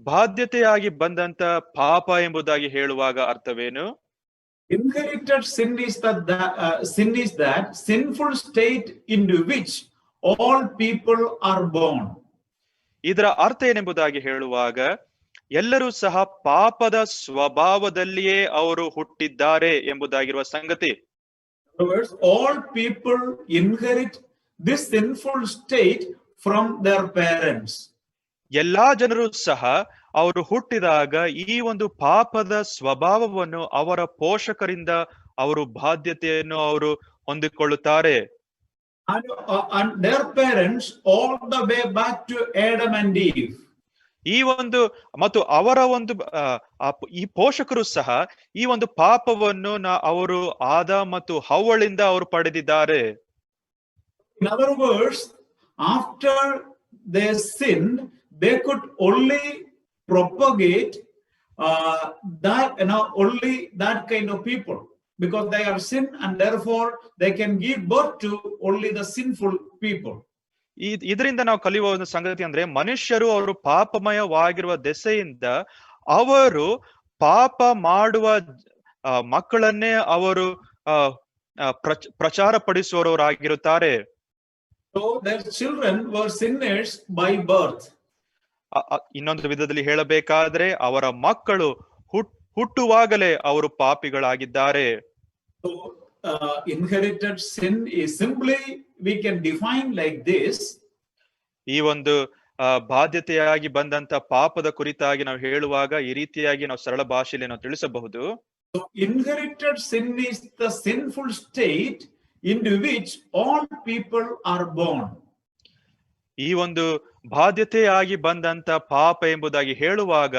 ಬಾಧ್ಯತೆಯಾಗಿ ಬಂದಂತ ಪಾಪ ಎಂಬುದಾಗಿ ಹೇಳುವಾಗ ಅರ್ಥವೇನು? Inherited sin is that sinful state into which all people are born. ಇದರ ಅರ್ಥ ಏನೆಂಬುದಾಗಿ ಹೇಳುವಾಗ ಎಲ್ಲರೂ ಸಹ ಪಾಪದ ಸ್ವಭಾವದಲ್ಲಿಯೇ ಅವರು ಹುಟ್ಟಿದ್ದಾರೆ ಎಂಬುದಾಗಿರುವ ಸಂಗತಿ. In other words, all people inherit this sinful state from their parents. ಎಲ್ಲಾ ಜನರು ಸಹ ಅವರು ಹುಟ್ಟಿದಾಗ ಈ ಒಂದು ಪಾಪದ ಸ್ವಭಾವವನ್ನು ಅವರ ಪೋಷಕರಿಂದ ಅವರು ಬಾಧ್ಯತೆಯನ್ನು ಅವರು ಹೊಂದಿಕೊಳ್ಳುತ್ತಾರೆ. And their parents all the way back to Adam and Eve. ಈ ಒಂದು ಮತ್ತು ಅವರ ಒಂದು ಈ ಪೋಷಕರು ಸಹ ಈ ಒಂದು ಪಾಪವನ್ನು ಅವರು ಆದ ಮತ್ತು ಹವ್ವಳಿಂದ ಅವರು ಪಡೆದಿದ್ದಾರೆ. In other words, after they sinned, they could only propagate only that kind of people, because they are sin, and therefore they can give birth to only the sinful people. ಇದರಿಂದ ನಾವು ಕಲಿಯುವ ಒಂದು ಸಂಗತಿ ಅಂದ್ರೆ ಮನುಷ್ಯರು ಅವರು ಪಾಪಮಯವಾಗಿರುವ ದೆಸೆಯಿಂದ ಅವರು ಪಾಪ ಮಾಡುವ ಮಕ್ಕಳನ್ನೇ ಅವರು ಪ್ರಚಾರ ಪಡಿಸುವವರಾಗಿರುತ್ತಾರೆ. So their children were sinners by birth. ಇನ್ನೊಂದು ವಿಧದಲ್ಲಿ ಹೇಳಬೇಕಾದ್ರೆ ಅವರ ಮಕ್ಕಳು ಹುಟ್ಟುವಾಗಲೇ ಅವರು ಪಾಪಿಗಳಾಗಿದ್ದಾರೆ. So inherited sin is simply, we can define like this. ಈ ಒಂದು ಬಾಧ್ಯತೆಯಾಗಿ ಬಂದಂತ ಪಾಪದ ಕುರಿತಾಗಿ ನಾವು ಹೇಳುವಾಗ ಈ ರೀತಿಯಾಗಿ ನಾವು ಸರಳ ಭಾಷೆಯಲ್ಲಿ ನಾವು ತಿಳಿಸಬಹುದು. So inherited sin is the sinful state into which all people are born. ಈ ಒಂದು ಬಾಧ್ಯತೆಯಾಗಿ ಬಂದಂತ ಪಾಪ ಎಂಬುದಾಗಿ ಹೇಳುವಾಗ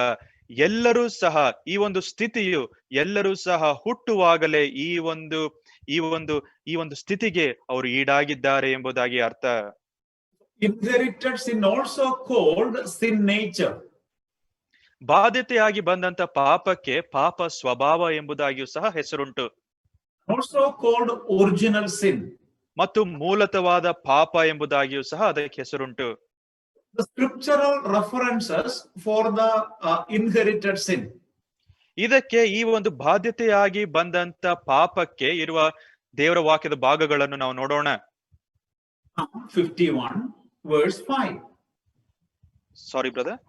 ಎಲ್ಲರೂ ಸಹ ಈ ಒಂದು ಸ್ಥಿತಿಯು ಎಲ್ಲರೂ ಸಹ ಹುಟ್ಟುವಾಗಲೇ ಈ ಒಂದು ಸ್ಥಿತಿಗೆ ಅವರು ಈಡಾಗಿದ್ದಾರೆ ಎಂಬುದಾಗಿ ಅರ್ಥ. Inherited sin also called sin nature. ಬಾಧ್ಯತೆಯಾಗಿ ಬಂದಂತ ಪಾಪಕ್ಕೆ ಪಾಪ ಸ್ವಭಾವ ಎಂಬುದಾಗಿಯೂ ಸಹ ಹೆಸರುಂಟು. Also called original sin. ಮತ್ತು ಮೂಲತವಾದ ಪಾಪ ಎಂಬುದಾಗಿಯೂ ಸಹ ಅದಕ್ಕೆ ಹೆಸರುಂಟು. The scriptural references for the inherited sin. ಇದಕ್ಕೆ ಈ ಒಂದು ಬಾಧ್ಯತೆಯಾಗಿ ಬಂದಂತ ಪಾಪಕ್ಕೆ ಇರುವ ದೇವರ ವಾಕ್ಯದ ಭಾಗಗಳನ್ನು ನಾವು ನೋಡೋಣ. 51 verse 5. Sorry brother.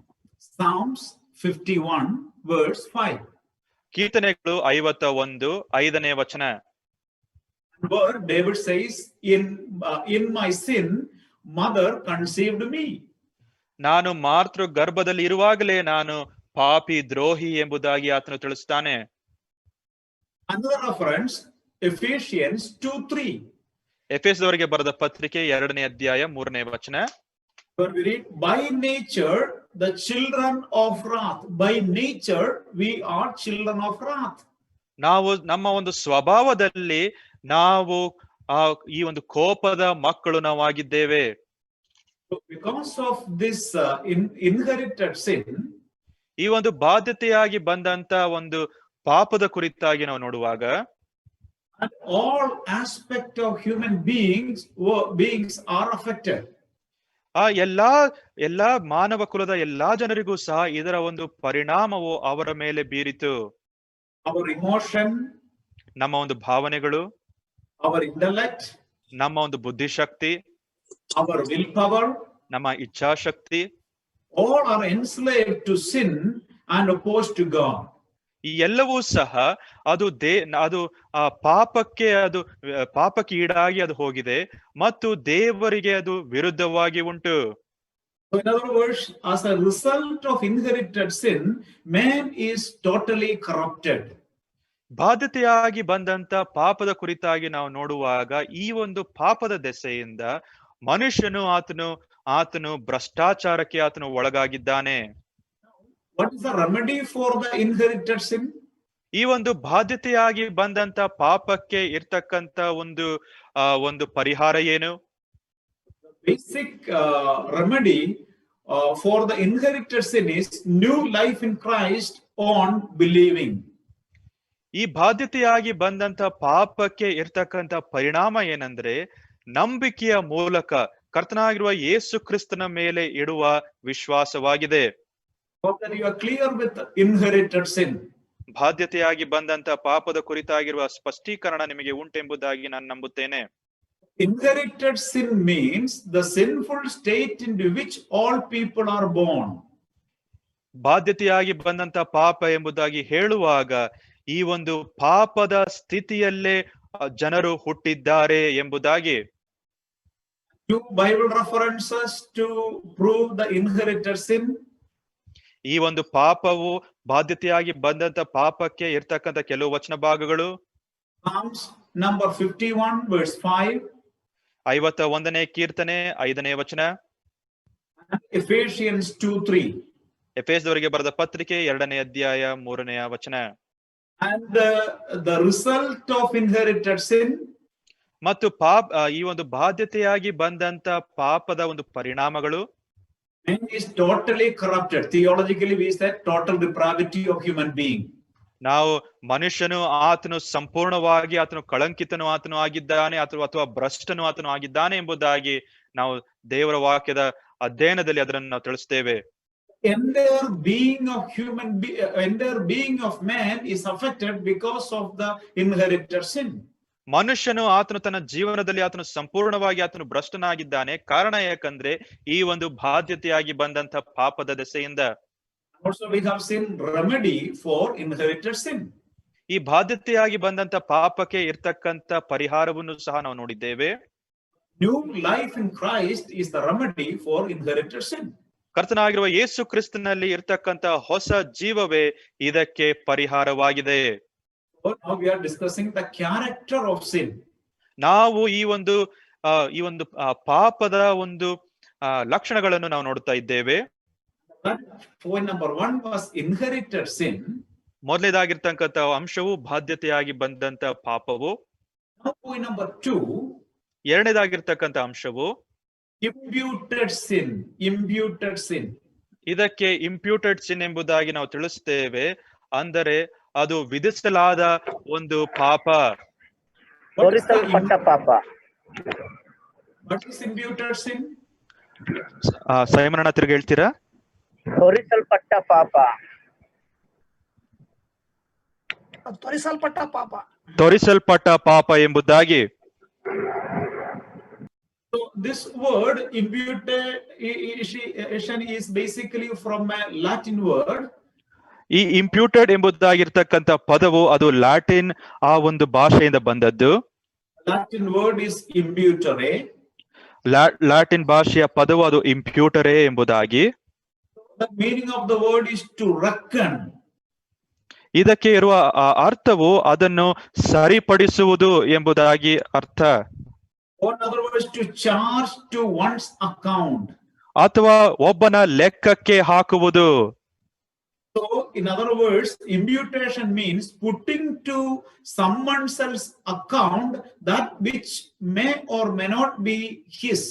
Psalms 51 verse 5. ಕೀರ್ತನೆಗಳು 51:5ನೇ ವಚನ. Where David says, in my sin mother conceived me. ನಾನು ಮಾತೃ ಗರ್ಭದಲ್ಲಿ ಇರುವಾಗಲೇ ನಾನು ಪಾಪಿ ದ್ರೋಹಿ ಎಂಬುದಾಗಿ ಆತನು ತಿಳಿಸುತ್ತಾನೆ. Another reference Ephesians 2:3. ಎಫೆಸದವರಿಗೆ ಬರೆದ ಪತ್ರಿಕೆ 2ನೇ ಅಧ್ಯಾಯ 3ನೇ ವಚನ. Where we read, by nature the children of wrath. By nature we are children of wrath. ನಾವು ನಮ್ಮ ಒಂದು ಸ್ವಭಾವದಲ್ಲಿ ನಾವು ಈ ಒಂದು ಕೋಪದ ಮಕ್ಕಳು ನಾವಾಗಿದ್ದೇವೆ. Because of this inherited sin, ಈ ಒಂದು ಬಾಧ್ಯತೆಯಾಗಿ ಬಂದಂತ ಒಂದು ಪಾಪದ ಕುರಿತಾಗಿ ನಾವು ನೋಡುವಾಗ, and all aspect of human beings are affected. ಎಲ್ಲಾ ಮಾನವ ಕುಲದ ಎಲ್ಲಾ ಜನರಿಗೂ ಸಹ ಇದರ ಒಂದು ಪರಿಣಾಮವು ಅವರ ಮೇಲೆ ಬೀರಿತು. Our emotion, ನಮ್ಮ ಒಂದು ಭಾವನೆಗಳು, our intellect, ನಮ್ಮ ಒಂದು ಬುದ್ಧಿಶಕ್ತಿ, our willpower, ನಮ್ಮ ಇಚ್ಛಾಶಕ್ತಿ, all are enslaved to sin and opposed to God. ಈ ಎಲ್ಲವೂ ಸಹ ಅದು ಪಾಪಕ್ಕೆ ಈಡಾಗಿ ಅದು ಹೋಗಿದೆ ಮತ್ತು ದೇವರಿಗೆ ಅದು ವಿರುದ್ಧವಾಗಿ ಉಂಟು. So in other words, as a result of inherited sin, man is totally corrupted. ಬಾಧ್ಯತೆಯಾಗಿ ಬಂದಂತ ಪಾಪದ ಕುರಿತಾಗಿ ನಾವು ನೋಡುವಾಗ ಈ ಒಂದು ಪಾಪದ ದೆಸೆಯಿಂದ ಮನುಷ್ಯನು ಆತನು ಭ್ರಷ್ಟಾಚಾರಕ್ಕೆ ಆತನು ಒಳಗಾಗಿದ್ದಾನೆ. What is the remedy for the inherited sin? ಈ ಒಂದು ಬಾಧ್ಯತೆಯಾಗಿ ಬಂದಂತ ಪಾಪಕ್ಕೆ ಇರ್ತಕ್ಕಂತ ಒಂದು ಪರಿಹಾರ ಏನು? Basic remedy for the inherited sin is new life in Christ on believing. ಈ ಬಾಧ್ಯತೆಯಾಗಿ ಬಂದಂತ ಪಾಪಕ್ಕೆ ಇರ್ತಕ್ಕಂತ ಪರಿಣಾಮ ಏನಂದ್ರೆ, ನಂಬಿಕೆಯ ಮೂಲಕ ಕರ್ತನಾಗಿರುವ ಯೇಸು ಕ್ರಿಸ್ತನ ಮೇಲೆ ಇಡುವ ವಿಶ್ವಾಸವಾಗಿದೆ. You are clear with inherited sin. ಬಾಧ್ಯತೆಯಾಗಿ ಬಂದಂತ ಪಾಪದ ಕುರಿತಾಗಿರುವ ಸ್ಪಷ್ಟೀಕರಣ ನಿಮಗೆ ಉಂಟೆಂಬುದಾಗಿ ನಾನು ನಂಬುತ್ತೇನೆ. Inherited sin means the sinful state into which all people are born. ಬಾಧ್ಯತೆಯಾಗಿ ಬಂದಂತ ಪಾಪ ಎಂಬುದಾಗಿ ಹೇಳುವಾಗ ಈ ಒಂದು ಪಾಪದ ಸ್ಥಿತಿಯಲ್ಲೇ ಜನರು ಹುಟ್ಟಿದ್ದಾರೆ ಎಂಬುದಾಗಿ. Two Bible references to prove the inherited sin. ಈ ಒಂದು ಪಾಪವು ಬಾಧ್ಯತೆಯಾಗಿ ಬಂದಂತ ಪಾಪಕ್ಕೆ ಇರ್ತಕ್ಕಂಥ ಕೆಲವು ವಚನ ಭಾಗಗಳು. Psalms number 51 verse 5. 51ನೇ ಕೀರ್ತನೆ 5ನೇ ವಚನ. Ephesians 2:3. ಎಫೆಸದವರಿಗೆ ಬರೆದ ಪತ್ರಿಕೆ 2ನೇ ಅಧ್ಯಾಯ 3ನೇ ವಚನ. And the result of inherited sin, ಮತ್ತು ಈ ಒಂದು ಬಾಧ್ಯತೆಯಾಗಿ ಬಂದಂತ ಪಾಪದ ಒಂದು ಪರಿಣಾಮಗಳು, man is totally corrupted. Theologically we say total depravity of human being. ನಾವು ಮನುಷ್ಯನು ಆತನು ಸಂಪೂರ್ಣವಾಗಿ ಆತನು ಕಳಂಕಿತನು ಆತನು ಆಗಿದ್ದಾನೆ ಅಥವಾ ಭ್ರಷ್ಟನು ಆತನು ಆಗಿದ್ದಾನೆ ಎಂಬುದಾಗಿ ನಾವು ದೇವರ ವಾಕ್ಯದ ಅಧ್ಯಯನದಲ್ಲಿ ಅದನ್ನು ನಾವು ತಿಳಿಸ್ತೇವೆ. Entire being of man is affected because of the inherited sin. ಮನುಷ್ಯನು ಆತನು ತನ್ನ ಜೀವನದಲ್ಲಿ ಆತನು ಸಂಪೂರ್ಣವಾಗಿ ಆತನು ಭ್ರಷ್ಟನಾಗಿದ್ದಾನೆ. ಕಾರಣ ಯಾಕಂದ್ರೆ ಈ ಒಂದು ಬಾಧ್ಯತೆಯಾಗಿ ಬಂದಂತ ಪಾಪದ ದೆಸೆಯಿಂದ. Also we have seen remedy for inherited sin. ಈ ಬಾಧ್ಯತೆಯಾಗಿ ಬಂದಂತ ಪಾಪಕ್ಕೆ ಇರ್ತಕ್ಕಂತ ಪರಿಹಾರವನ್ನು ಸಹ ನಾವು ನೋಡಿದ್ದೇವೆ. New life in Christ is the remedy for inherited sin. ಕರ್ತನಾಗಿರುವ ಯೇಸು ಕ್ರಿಸ್ತನಲ್ಲಿ ಇರ್ತಕ್ಕಂತ ಹೊಸ ಜೀವವೇ ಇದಕ್ಕೆ ಪರಿಹಾರವಾಗಿದೆ. Now we are discussing the character of sin. ನಾವು ಈ ಒಂದು ಪಾಪದ ಒಂದು ಲಕ್ಷಣಗಳನ್ನು ನಾವು ನೋಡ್ತಾ ಇದ್ದೇವೆ. Point number 1 was inherited sin. ಮೊದಲನೇದಾಗಿರ್ತಕ್ಕಂಥ ಅಂಶವು ಬಾಧ್ಯತೆಯಾಗಿ ಬಂದಂತ ಪಾಪವು. Point number 2. ಎರಡನೇದಾಗಿರ್ತಕ್ಕಂಥ ಅಂಶವು imputed sin. ಇದಕ್ಕೆ ಇಂಪ್ಯೂಟೆಡ್ ಸಿನ್ ಎಂಬುದಾಗಿ ನಾವು ತಿಳಿಸ್ತೇವೆ. ಅಂದರೆ ಅದು ವಿಧಿಸಲಾದ ಒಂದು ಪಾಪ. ಹೊರಿಸಲ್ಪಟ್ಟ ಪಾಪ. What is imputed sin? ಸೈಮನಣ್ಣ ತಿರುಗಿ ಹೇಳ್ತೀರಾ? ಹೊರಿಸಲ್ಪಟ್ಟ ಪಾಪ. ತೋರಿಸಲ್ಪಟ್ಟ ಪಾಪ ಎಂಬುದಾಗಿ. So this word imputation is basically from a Latin word. ಈ ಇಂಪ್ಯೂಟೆಡ್ ಎಂಬುದಾಗಿರ್ತಕ್ಕಂಥ ಪದವು ಅದು ಲ್ಯಾಟಿನ್ ಆ ಒಂದು ಭಾಷೆಯಿಂದ ಬಂದದ್ದು. Latin word is imputere. Latin ಭಾಷೆಯ ಪದವು ಅದು ಇಂಪ್ಯೂಟರೆ ಎಂಬುದಾಗಿ. The meaning of the word is to reckon. ಇದಕ್ಕೆ ಇರುವ ಅರ್ಥವು ಅದನ್ನು ಸರಿಪಡಿಸುವುದು ಎಂಬುದಾಗಿ ಅರ್ಥ. Or in other words, to charge to one's account. ಅಥವಾ ಒಬ್ಬನ ಲೆಕ್ಕಕ್ಕೆ ಹಾಕುವುದು. So, in other words, imputation means putting to someone else's account that which may or may not be his.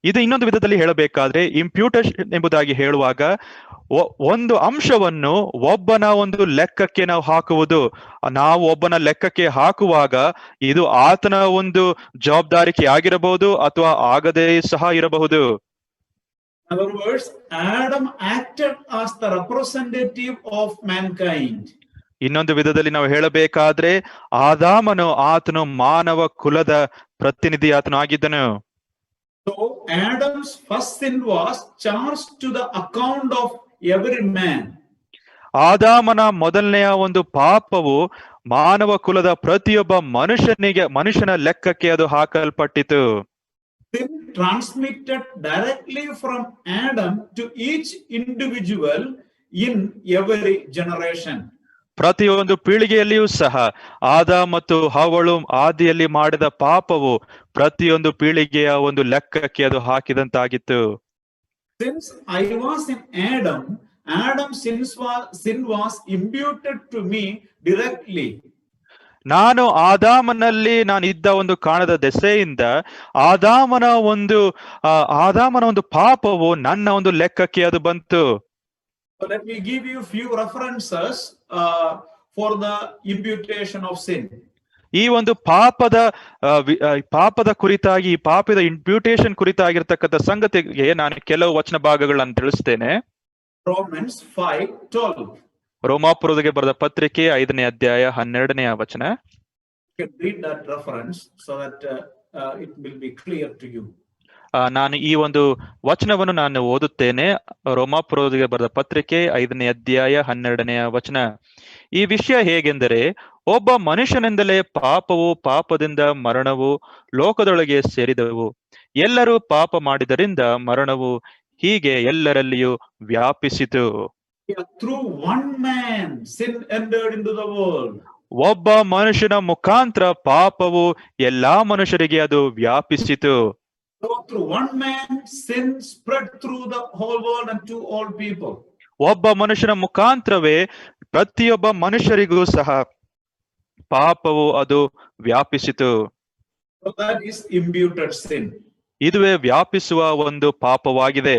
ಇದು ಇನ್ನೊಂದು ವಿಧದಲ್ಲಿ ಹೇಳಬೇಕಾದ್ರೆ ಇಂಪ್ಯೂಟೇಷನ್ ಎಂಬುದಾಗಿ ಹೇಳುವಾಗ ಒಂದು ಅಂಶವನ್ನು ಒಬ್ಬನ ಒಂದು ಲೆಕ್ಕಕ್ಕೆ ನಾವು ಹಾಕುವುದು. ನಾವು ಒಬ್ಬನ ಲೆಕ್ಕಕ್ಕೆ ಹಾಕುವಾಗ ಇದು ಆತನ ಒಂದು ಜವಾಬ್ದಾರಿಕೆ ಆಗಿರಬಹುದು ಅಥವಾ ಆಗದೇ ಸಹ ಇರಬಹುದು. In other words, Adam acted as the representative of mankind. ಇನ್ನೊಂದು ವಿಧದಲ್ಲಿ ನಾವು ಹೇಳಬೇಕಾದ್ರೆ ಆತನು ಮಾನವ ಕುಲದ ಪ್ರತಿನಿಧಿ ಆತನು ಆಗಿದ್ದನು. So Adam's first sin was charged to the account of every man. ಆದಾಮನ ಮೊದಲನೆಯ ಒಂದು ಪಾಪವು ಮಾನವ ಕುಲದ ಪ್ರತಿಯೊಬ್ಬ ಮನುಷ್ಯನ ಲೆಕ್ಕಕ್ಕೆ ಅದು ಹಾಕಲ್ಪಟ್ಟಿತು. Sin transmitted directly from Adam to each individual in every generation. ಪ್ರತಿಯೊಂದು ಪೀಳಿಗೆಯಲ್ಲಿಯೂ ಸಹ ಆದಾಮ ಮತ್ತು ಹವ್ವಳು ಆದಿಯಲ್ಲಿ ಮಾಡಿದ ಪಾಪವು ಪ್ರತಿಯೊಂದು ಪೀಳಿಗೆಯ ಒಂದು ಲೆಕ್ಕಕ್ಕೆ ಅದು ಹಾಕಿದಂತಾಗಿತ್ತು. Since I was in Adam, Adam's sin was imputed to me directly. ನಾನು ಆದಾಮನಲ್ಲಿ ಇದ್ದ ಒಂದು ಕಾಣದ ದೆಸೆಯಿಂದ ಆದಾಮನ ಒಂದು ಪಾಪವು ನನ್ನ ಒಂದು ಲೆಕ್ಕಕ್ಕೆ ಅದು ಬಂತು. So let me give you few references for the imputation of sin. ಈ ಒಂದು ಪಾಪದ ಕುರಿತಾಗಿ ಪಾಪದ ಇಂಪ್ಯೂಟೇಷನ್ ಕುರಿತಾಗಿರ್ತಕ್ಕಂಥ ಸಂಗತಿಗೆ ನಾನು ಕೆಲವು ವಚನ ಭಾಗಗಳನ್ನು ತಿಳಿಸ್ತೇನೆ. Romans 5:12. ರೋಮಾಪುರದಗೆ ಬರೆದ ಪತ್ರಿಕೆ 5ನೇ ಅಧ್ಯಾಯ 12ನೇ ವಚನ. You can read that reference so that it will be clear to you. ನಾನು ಈ ಒಂದು ವಚನವನ್ನು ನಾನು ಓದುತ್ತೇನೆ. ರೋಮಾಪುರದಗೆ ಬರೆದ ಪತ್ರಿಕೆ 5ನೇ ಅಧ್ಯಾಯ 12ನೇ ವಚನ. ಈ ವಿಷಯ ಹೇಗೆಂದರೆ, ಒಬ್ಬ ಮನುಷ್ಯನಿಂದಲೇ ಪಾಪದಿಂದ ಮರಣವು ಲೋಕದೊಳಗೆ ಸೇರಿದವು. ಎಲ್ಲರೂ ಪಾಪ ಮಾಡಿದರಿಂದ ಮರಣವು ಹೀಗೆ ಎಲ್ಲರಲ್ಲಿಯೂ ವ್ಯಾಪಿಸಿತು. Through one man sin entered into the world. ಒಬ್ಬ ಮನುಷ್ಯನ ಮುಖಾಂತರ ಪಾಪವು ಎಲ್ಲಾ ಮನುಷ್ಯರಿಗೆ ಅದು ವ್ಯಾಪಿಸಿತು. So through one man sin spread through the whole world and to all people. ಒಬ್ಬ ಮನುಷ್ಯನ ಮುಖಾಂತರವೇ ಪ್ರತಿಯೊಬ್ಬ ಮನುಷ್ಯರಿಗೂ ಸಹ ಪಾಪವು ಅದು ವ್ಯಾಪಿಸಿತು. So that is imputed sin. ಇದುವೇ ವ್ಯಾಪಿಸುವ ಒಂದು ಪಾಪವಾಗಿದೆ.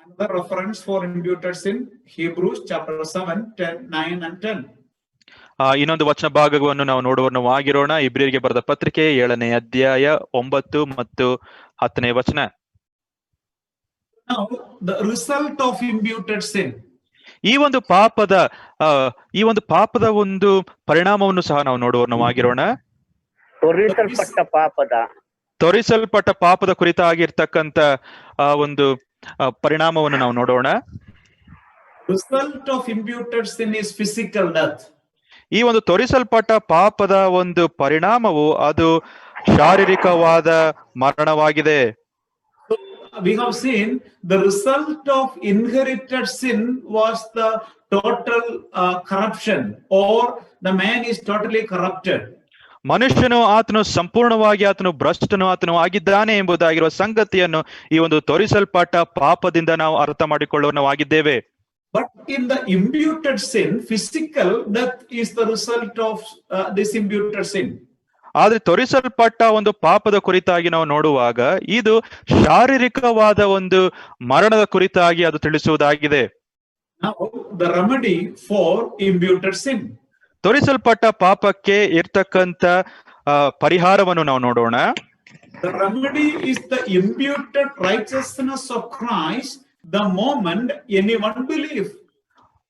Another reference for imputed sin, Hebrews chapter 7, 10, 9 and 10. ಇನ್ನೊಂದು ವಚನ ಭಾಗವನ್ನು ನಾವು ನೋಡುವವರಾಗಿರೋಣ. ಇಬ್ರಿಯರಿಗೆ ಬರೆದ ಪತ್ರಿಕೆ 7ನೇ ಅಧ್ಯಾಯ 9 ಮತ್ತು 10ನೇ ವಚನ. Now the result of imputed sin. ಈ ಒಂದು ಪಾಪದ ಒಂದು ಪರಿಣಾಮವನ್ನು ಸಹ ನಾವು ನೋಡುವವರಾಗಿರೋಣ. ತೊರಿಸಲ್ಪಟ್ಟ ಪಾಪದ ಕುರಿತಾಗಿರ್ತಕ್ಕಂಥ ಒಂದು ಪರಿಣಾಮವನ್ನು ನಾವು ನೋಡೋಣ. Result of imputed sin is physical death. ಈ ಒಂದು ತೊರಿಸಲ್ಪಟ್ಟ ಪಾಪದ ಒಂದು ಪರಿಣಾಮವು ಅದು ಶಾರೀರಿಕವಾದ ಮರಣವಾಗಿದೆ. We have seen the result of inherited sin was the total corruption, or the man is totally corrupted. ಮನುಷ್ಯನು ಆತನು ಸಂಪೂರ್ಣವಾಗಿ ಭ್ರಷ್ಟನು ಆಗಿದ್ದಾನೆ ಎಂಬುದಾಗಿರುವ ಸಂಗತಿಯನ್ನು ಈ ಒಂದು ತೊರಿಸಲ್ಪಟ್ಟ ಪಾಪದಿಂದ ನಾವು ಅರ್ಥ ಮಾಡಿಕೊಳ್ಳುವವರಾಗಿದ್ದೇವೆ. But in the imputed sin, physical death is the result of this imputed sin. ಆದ್ರೆ ತೊರಿಸಲ್ಪಟ್ಟ ಒಂದು ಪಾಪದ ಕುರಿತಾಗಿ ನಾವು ನೋಡುವಾಗ ಇದು ಶಾರೀರಿಕವಾದ ಒಂದು ಮರಣದ ಕುರಿತಾಗಿ ಅದು ತಿಳಿಸುವುದಾಗಿದೆ. Now the remedy for imputed sin. ತೊರಿಸಲ್ಪಟ್ಟ ಪಾಪಕ್ಕೆ ಇರ್ತಕ್ಕಂಥ ಪರಿಹಾರವನ್ನು ನಾವು ನೋಡೋಣ. The remedy is the imputed righteousness of Christ the moment anyone believes.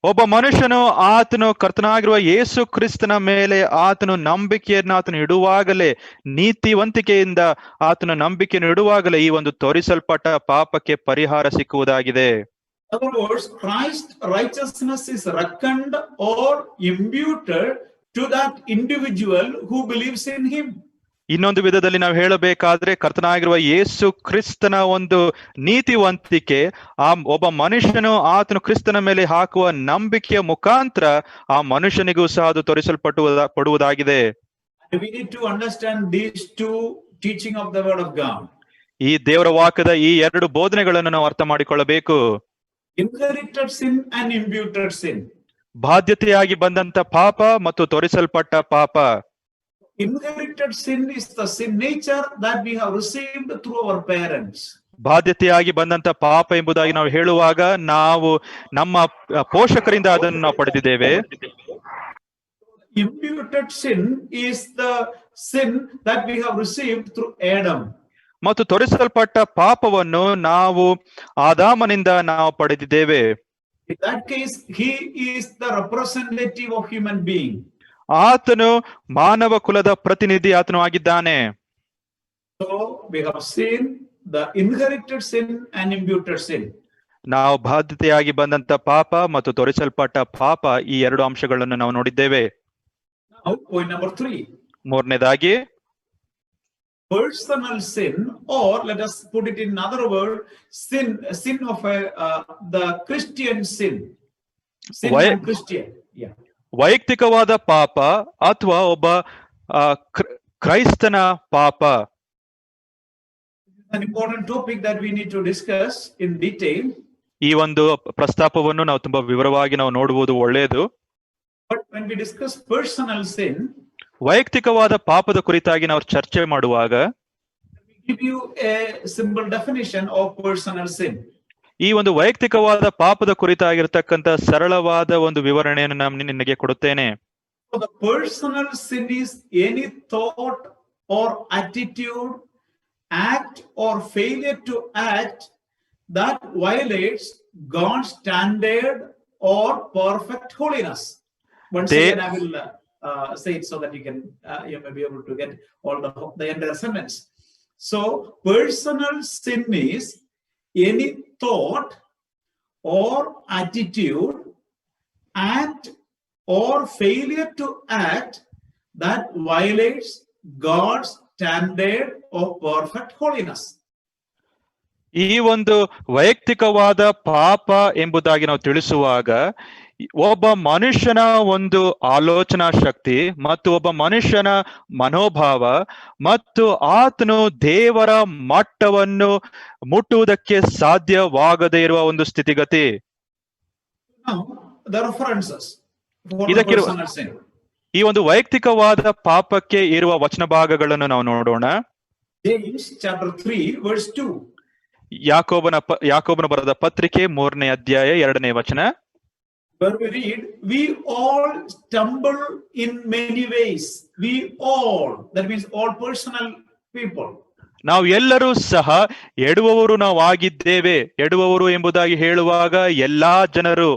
ಒಬ್ಬ ಮನುಷ್ಯನು ಆತನು ಕರ್ತನಾಗಿರುವ ಯೇಸು ಕ್ರಿಸ್ತನ ಮೇಲೆ ಆತನು ನಂಬಿಕೆಯನ್ನು ಇಡುವಾಗಲೇ, ನೀತಿವಂತಿಕೆಯಿಂದ ಆತನು ನಂಬಿಕೆಯನ್ನು ಇಡುವಾಗಲೇ ಈ ಒಂದು ತೊರಿಸಲ್ಪಟ್ಟ ಪಾಪಕ್ಕೆ ಪರಿಹಾರ ಸಿಕ್ಕುವುದಾಗಿದೆ. In other words, Christ's righteousness is reckoned or imputed to that individual who believes in him. ಇನ್ನೊಂದು ವಿಧದಲ್ಲಿ ನಾವು ಹೇಳಬೇಕಾದ್ರೆ ಕರ್ತನಾಗಿರುವ ಯೇಸು ಕ್ರಿಸ್ತನ ಒಂದು ನೀತಿವಂತಿಕೆ ಆ ಒಬ್ಬ ಮನುಷ್ಯನು ಆತನು ಕ್ರಿಸ್ತನ ಮೇಲೆ ಹಾಕುವ ನಂಬಿಕೆಯ ಮುಖಾಂತರ ಆ ಮನುಷ್ಯನಿಗೂ ಸಹ ಅದು ಪಡುವುದಾಗಿದೆ. We need to understand these two teaching of the word of God. ಈ ದೇವರ ವಾಕ್ಯದ ಈ ಎರಡು ಬೋಧನೆಗಳನ್ನು ನಾವು ಅರ್ಥ ಮಾಡಿಕೊಳ್ಳಬೇಕು. Inherited sin and imputed sin. ಬಾಧ್ಯತೆಯಾಗಿ ಬಂದಂತ ಪಾಪ ಮತ್ತು ತೋರಿಸಲ್ಪಟ್ಟ ಪಾಪ. Inherited sin is the sin nature that we have received through our parents. ಬಾಧ್ಯತೆಯಾಗಿ ಬಂದಂತ ಪಾಪ ಎಂಬುದಾಗಿ ನಾವು ಹೇಳುವಾಗ ನಾವು ನಮ್ಮ ಪೋಷಕರಿಂದ ಅದನ್ನು ನಾವು ಪಡೆದಿದ್ದೇವೆ. Imputed sin is the sin that we have received through Adam. ಮತ್ತು ತೋರಿಸಲ್ಪಟ್ಟ ಪಾಪವನ್ನು ನಾವು ಆದಾಮನಿಂದ ನಾವು ಪಡೆದಿದ್ದೇವೆ. In that case, he is the representative of human being. ಆತನು ಮಾನವ ಕುಲದ ಪ್ರತಿನಿಧಿ ಆತನು ಆಗಿದ್ದಾನೆ. So we have seen the inherited sin and imputed sin. ನಾವು ಬಾಧ್ಯತೆಯಾಗಿ ಬಂದಂತ ಪಾಪ ಮತ್ತು ತೋರಿಸಲ್ಪಟ್ಟ ಪಾಪ ಈ ಎರಡು ಅಂಶಗಳನ್ನು ನಾವು ನೋಡಿದ್ದೇವೆ. Now point number 3. ಮೂರನೇದಾಗಿ Personal sin, or let us put it in another word, sin of the Christian sin. Sin of Christian. Yeah. ವೈಯಕ್ತಿಕವಾದ ಪಾಪ ಅಥವಾ ಒಬ್ಬ ಕ್ರೈಸ್ತನ ಪಾಪ. An important topic that we need to discuss in detail. ಈ ಒಂದು ಪ್ರಸ್ತಾಪವನ್ನು ನಾವು ತುಂಬಾ ವಿವರವಾಗಿ ನಾವು ನೋಡುವುದು ಒಳ್ಳೆಯದು. But when we discuss personal sin, ವೈಯಕ್ತಿಕವಾದ ಪಾಪದ ಕುರಿತಾಗಿ ನಾವು ಚರ್ಚೆ ಮಾಡುವಾಗ give you a simple definition of personal sin. ಈ ಒಂದು ವೈಯಕ್ತಿಕವಾದ ಪಾಪದ ಕುರಿತಾಗಿರ್ತಕ್ಕಂಥ ಸರಳವಾದ ಒಂದು ವಿವರಣೆಯನ್ನು ನಾನು ನಿನಗೆ ಕೊಡುತ್ತೇನೆ. So the personal sin is any thought or attitude, act or failure to act that violates God's standard or perfect holiness. Once again, I will say it so that you may be able to get all the entire sentence. So personal sin is any thought or attitude, act or failure to act that violates God's standard of perfect holiness. ಈ ಒಂದು ವೈಯಕ್ತಿಕವಾದ ಪಾಪ ಎಂಬುದಾಗಿ ನಾವು ತಿಳಿಸುವಾಗ ಒಬ್ಬ ಮನುಷ್ಯನ ಒಂದು ಆಲೋಚನಾ ಶಕ್ತಿ ಮತ್ತು ಒಬ್ಬ ಮನುಷ್ಯನ ಮನೋಭಾವ ಮತ್ತು ಆತನು ದೇವರ ಮಟ್ಟವನ್ನು ಮುಟ್ಟುವುದಕ್ಕೆ ಸಾಧ್ಯವಾಗದೇ ಇರುವ ಒಂದು ಸ್ಥಿತಿಗತಿ. ಈ ಒಂದು ವೈಯಕ್ತಿಕವಾದ ಪಾಪಕ್ಕೆ ಇರುವ ವಚನ ಭಾಗಗಳನ್ನು ನಾವು ನೋಡೋಣ. James chapter 3 verse 2. ಯಾಕೋಬನ ಬರೆದ ಪತ್ರಿಕೆ 3ನೇ ಅಧ್ಯಾಯ 2ನೇ ವಚನ. Where we read, we all stumble in many ways. We all, that means all personal people. ನಾವು ಎಲ್ಲರೂ ಸಹ ಎಡುವವರು ನಾವು ಆಗಿದ್ದೇವೆ. ಎಡುವವರು ಎಂಬುದಾಗಿ ಹೇಳುವಾಗ ಎಲ್ಲಾ ಜನರು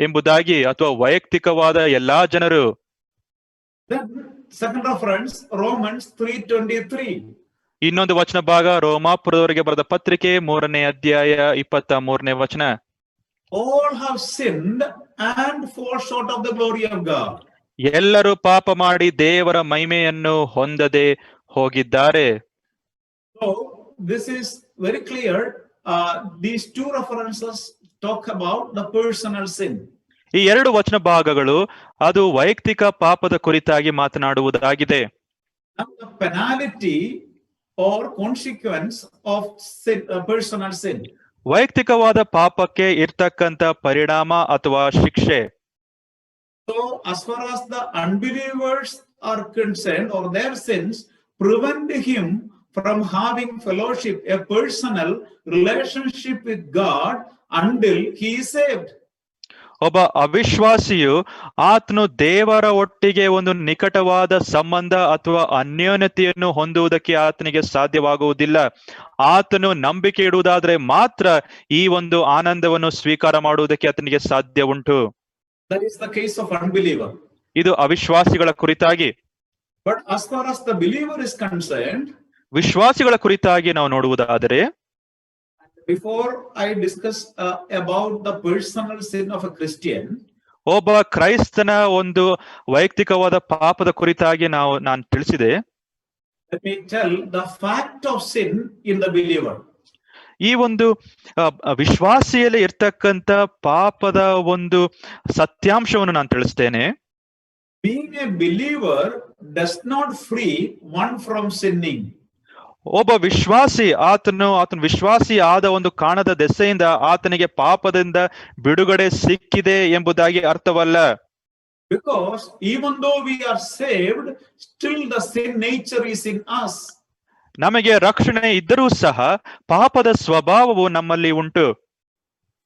ಎಂಬುದಾಗಿ ಅಥವಾ ವೈಯಕ್ತಿಕವಾದ ಎಲ್ಲಾ ಜನರು. Then second reference, Romans 3:23. ಇನ್ನೊಂದು ವಚನ ಭಾಗ ರೋಮಾಪುರದವರಿಗೆ ಬರೆದ ಪತ್ರಿಕೆ 3ನೇ ಅಧ್ಯಾಯ 23ನೇ ವಚನ. All have sinned and fall short of the glory of God. ಎಲ್ಲರೂ ಪಾಪ ಮಾಡಿ ದೇವರ ಮಹಿಮೆಯನ್ನು ಹೊಂದದೆ ಹೋಗಿದ್ದಾರೆ. So this is very clear. These two references talk about the personal sin. ಈ ಎರಡು ವಚನ ಭಾಗಗಳು ಅದು ವೈಯಕ್ತಿಕ ಪಾಪದ ಕುರಿತಾಗಿ ಮಾತನಾಡುವುದಾಗಿದೆ. The penalty or consequence of sin, personal sin. ವೈಯಕ್ತಿಕವಾದ ಪಾಪಕ್ಕೆ ಇರ್ತಕ್ಕಂಥ ಪರಿಣಾಮ ಅಥವಾ ಶಿಕ್ಷೆ. So as far as the unbelievers are concerned, or their sins prevent him from having fellowship, a personal relationship with God until he is saved. ಒಬ್ಬ ಅವಿಶ್ವಾಸಿಯು ಆತನು ದೇವರ ಒಟ್ಟಿಗೆ ಒಂದು ನಿಕಟವಾದ ಸಂಬಂಧ ಅಥವಾ ಅನ್ಯೋನ್ಯತೆಯನ್ನು ಹೊಂದುವುದಕ್ಕೆ ಆತನಿಗೆ ಸಾಧ್ಯವಾಗುವುದಿಲ್ಲ. ಆತನು ನಂಬಿಕೆ ಇಡುವುದಾದ್ರೆ ಮಾತ್ರ ಈ ಒಂದು ಆನಂದವನ್ನು ಸ್ವೀಕಾರ ಮಾಡುವುದಕ್ಕೆ ಆತನಿಗೆ ಸಾಧ್ಯ ಉಂಟು. That is the case of unbeliever. ಇದು ಅವಿಶ್ವಾಸಿಗಳ ಕುರಿತಾಗಿ. But as far as the believer is concerned, ವಿಶ್ವಾಸಿಗಳ ಕುರಿತಾಗಿ ನಾವು ನೋಡುವುದಾದರೆ, before I discuss about the personal sin of a Christian, ಒಬ್ಬ ಕ್ರೈಸ್ತನ ಒಂದು ವೈಯಕ್ತಿಕವಾದ ಪಾಪದ ಕುರಿತಾಗಿ ನಾನು ತಿಳಿಸಿದೆ. let me tell the fact of sin in the believer. ಈ ಒಂದು ವಿಶ್ವಾಸಿಯಲ್ಲಿ ಇರ್ತಕ್ಕಂಥ ಪಾಪದ ಒಂದು ಸತ್ಯಾಂಶವನ್ನು ನಾನು ತಿಳಿಸ್ತೇನೆ. Being a believer does not free one from sinning. ಒಬ್ಬ ವಿಶ್ವಾಸಿ ಆತನ ವಿಶ್ವಾಸಿ ಆದ ಒಂದು ಕಾಣದ ದೆಸೆಯಿಂದ ಆತನಿಗೆ ಪಾಪದಿಂದ ಬಿಡುಗಡೆ ಸಿಕ್ಕಿದೆ ಎಂಬುದಾಗಿ ಅರ್ಥವಲ್ಲ. Because even though we are saved, still the sin nature is in us. ನಮಗೆ ರಕ್ಷಣೆ ಇದ್ದರೂ ಸಹ ಪಾಪದ ಸ್ವಭಾವವು ನಮ್ಮಲ್ಲಿ ಉಂಟು.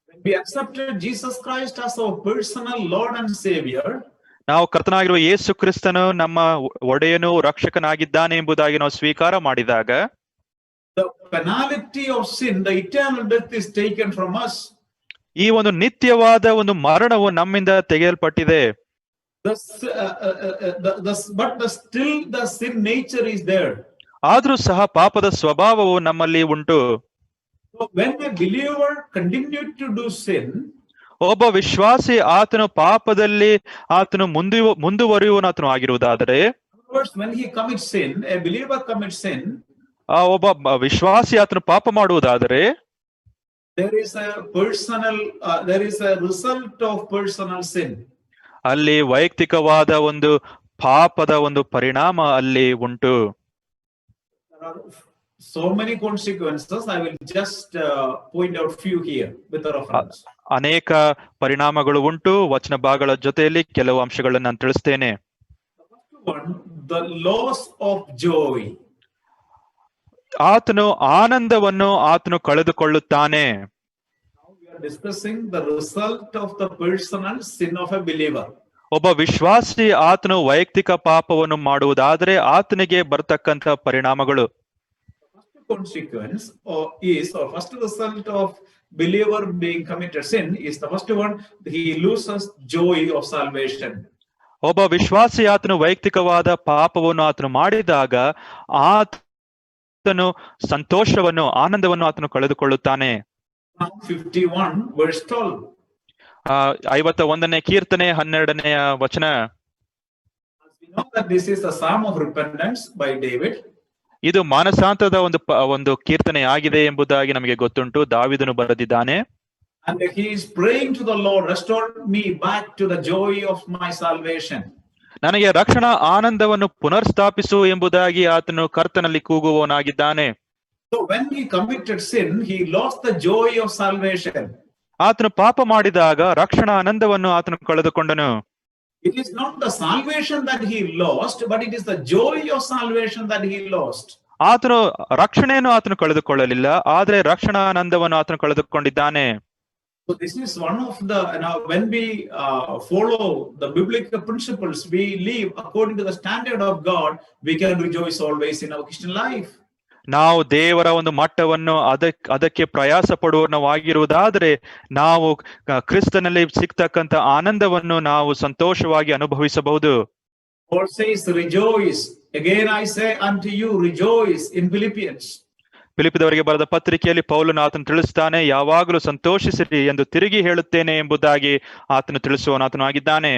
When we accepted Jesus Christ as our personal Lord and Savior, ನಾವು ಕರ್ತನಾಗಿರುವ ಯೇಸು ಕ್ರಿಸ್ತನು ನಮ್ಮ ಒಡೆಯನು ರಕ್ಷಕನಾಗಿದ್ದಾನೆ ಎಂಬುದಾಗಿ ನಾವು ಸ್ವೀಕಾರ ಮಾಡಿದಾಗ the penalty of sin, the eternal death is taken from us. ಈ ಒಂದು ನಿತ್ಯವಾದ ಒಂದು ಮರಣವು ನಮ್ಮಿಂದ ತೆಗೆಯಲ್ಪಟ್ಟಿದೆ. But still the sin nature is there. ಆದ್ರೂ ಸಹ ಪಾಪದ ಸ್ವಭಾವವು ನಮ್ಮಲ್ಲಿ ಉಂಟು. So when a believer continued to do sin, ಒಬ್ಬ ವಿಶ್ವಾಸಿ ಆತನು ಪಾಪದಲ್ಲಿ ಆತನು ಮುಂದುವರಿಯುವನಾತನು ಆಗಿರುವುದಾದರೆ, when he commits sin, a believer commits sin, ಒಬ್ಬ ವಿಶ್ವಾಸಿ ಆತನು ಪಾಪ ಮಾಡುವುದಾದರೆ there is a result of personal sin. ಅಲ್ಲಿ ವೈಯಕ್ತಿಕವಾದ ಒಂದು ಪಾಪದ ಒಂದು ಪರಿಣಾಮ ಅಲ್ಲಿ ಉಂಟು. There are so many consequences. I will just point out few here with a reference. ಅನೇಕ ಪರಿಣಾಮಗಳು ಉಂಟು. ವಚನ ಭಾಗಗಳ ಜೊತೆಯಲ್ಲಿ ಕೆಲವು ಅಂಶಗಳನ್ನು ನಾನು ತಿಳಿಸ್ತೇನೆ. One, the loss of joy. ಆತನು ಆನಂದವನ್ನು ಆತನು ಕಳೆದುಕೊಳ್ಳುತ್ತಾನೆ. Now we are discussing the result of the personal sin of a believer. ಒಬ್ಬ ವಿಶ್ವಾಸಿ ಆತನು ವೈಯಕ್ತಿಕ ಪಾಪವನ್ನು ಮಾಡುವುದಾದರೆ ಆತನಿಗೆ ಬರತಕ್ಕಂತ ಪರಿಣಾಮಗಳು. First consequence or first result of believer being committed sin is the first one, he loses joy of salvation. ಒಬ್ಬ ವಿಶ್ವಾಸಿ ಆತನು ವೈಯಕ್ತಿಕವಾದ ಪಾಪವನ್ನು ಆತನು ಮಾಡಿದಾಗ ಆತನು ಸಂತೋಷವನ್ನು ಆನಂದವನ್ನು ಆತನು ಕಳೆದುಕೊಳ್ಳುತ್ತಾನೆ. Psalm 51 verse 12. 51ನೇ ಕೀರ್ತನೆ 12ನೆಯ ವಚನ. We know that this is a psalm of repentance by David. ಇದು ಮಾನಸಾಂತರದ ಒಂದು ಕೀರ್ತನೆ ಆಗಿದೆ ಎಂಬುದಾಗಿ ನಮಗೆ ಗೊತ್ತುಂಟು. ದಾವಿದನು ಬರೆದಿದ್ದಾನೆ. And he is praying to the Lord, restore me back to the joy of my salvation. ನನಗೆ ರಕ್ಷಣಾ ಆನಂದವನ್ನು ಪುನರ್ಸ್ಥಾಪಿಸು ಎಂಬುದಾಗಿ ಆತನು ಕರ್ತನಲ್ಲಿ ಕೂಗುವವನಾಗಿದ್ದಾನೆ. So when he committed sin, he lost the joy of salvation. ಆತನು ಪಾಪ ಮಾಡಿದಾಗ ರಕ್ಷಣಾ ಆನಂದವನ್ನು ಆತನು ಕಳೆದುಕೊಂಡನು. It is not the salvation that he lost, but it is the joy of salvation that he lost. ಆತನು ರಕ್ಷಣೆಯನ್ನು ಆತನು ಕಳೆದುಕೊಳ್ಳಲಿಲ್ಲ, ಆದ್ರೆ ರಕ್ಷಣಾ ಆನಂದವನ್ನು ಆತನು ಕಳೆದುಕೊಂಡಿದ್ದಾನೆ. So this is one of the, when we follow the biblical principles, we live according to the standard of God, we can rejoice always in our Christian life. ನಾವು ದೇವರ ಒಂದು ಮಟ್ಟವನ್ನು ಅದಕ್ಕೆ ಪ್ರಯಾಸ ಪಡುವವನಾಗಿರುವುದಾದರೆ ನಾವು ಕ್ರಿಸ್ತನಲ್ಲಿ ಸಿಗ್ತಕ್ಕಂತ ಆನಂದವನ್ನು ನಾವು ಸಂತೋಷವಾಗಿ ಅನುಭವಿಸಬಹುದು. Paul says, rejoice. Again I say unto you, rejoice in Philippians. ಫಿಲಿಪ್ಪಿದವರಿಗೆ ಬರೆದ ಪತ್ರಿಕೆಯಲ್ಲಿ ಪೌಲನು ಆತನು ತಿಳಿಸ್ತಾನೆ, ಯಾವಾಗಲೂ ಸಂತೋಷಿಸಿರಿ ಎಂದು ತಿರುಗಿ ಹೇಳುತ್ತೇನೆ ಎಂಬುದಾಗಿ ಆತನು ತಿಳಿಸುವವನಾತನು ಆಗಿದ್ದಾನೆ.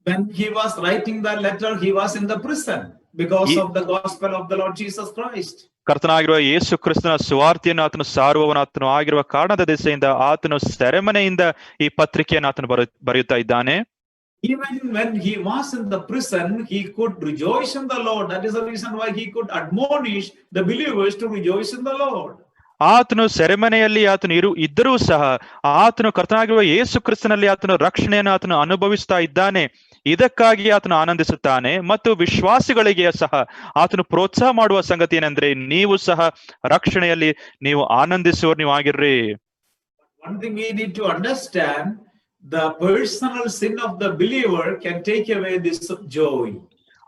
When he was writing that letter, he was in the prison because of the gospel of the Lord Jesus Christ. ಕರ್ತನಾಗಿರುವ ಯೇಸು ಕ್ರಿಸ್ತನ ಸುವಾರ್ತೆಯನ್ನು ಆತನು ಸಾರುವವನಾತನು ಆಗಿರುವ ಕಾರಣದ ದಿಸೆಯಿಂದ ಆತನು ಸೆರೆಮನೆಯಿಂದ ಈ ಪತ್ರಿಕೆಯನ್ನು ಆತನು ಬರೆಯುತ್ತಾ ಇದ್ದಾನೆ. Even when he was in the prison, he could rejoice in the Lord. That is the reason why he could admonish the believers to rejoice in the Lord. ಆತನು ಸೆರೆಮನೆಯಲ್ಲಿ ಆತನು ಇದ್ದರೂ ಸಹ ಆತನು ಕರ್ತನಾಗಿರುವ ಯೇಸು ಕ್ರಿಸ್ತನಲ್ಲಿ ಆತನು ರಕ್ಷಣೆಯನ್ನು ಆತನು ಅನುಭವಿಸ್ತಾ ಇದ್ದಾನೆ. ಇದಕ್ಕಾಗಿ ಆತನು ಆನಂದಿಸುತ್ತಾನೆ ಮತ್ತು ವಿಶ್ವಾಸಿಗಳಿಗೆ ಸಹ ಆತನು ಪ್ರೋತ್ಸಾಹ ಮಾಡುವ ಸಂಗತಿ ಏನಂದ್ರೆ, ನೀವು ಸಹ ರಕ್ಷಣೆಯಲ್ಲಿ ನೀವು ಆನಂದಿಸುವವರು ನೀವು ಆಗಿರ್ರಿ. One thing we need to understand, the personal sin of the believer can take away this joy.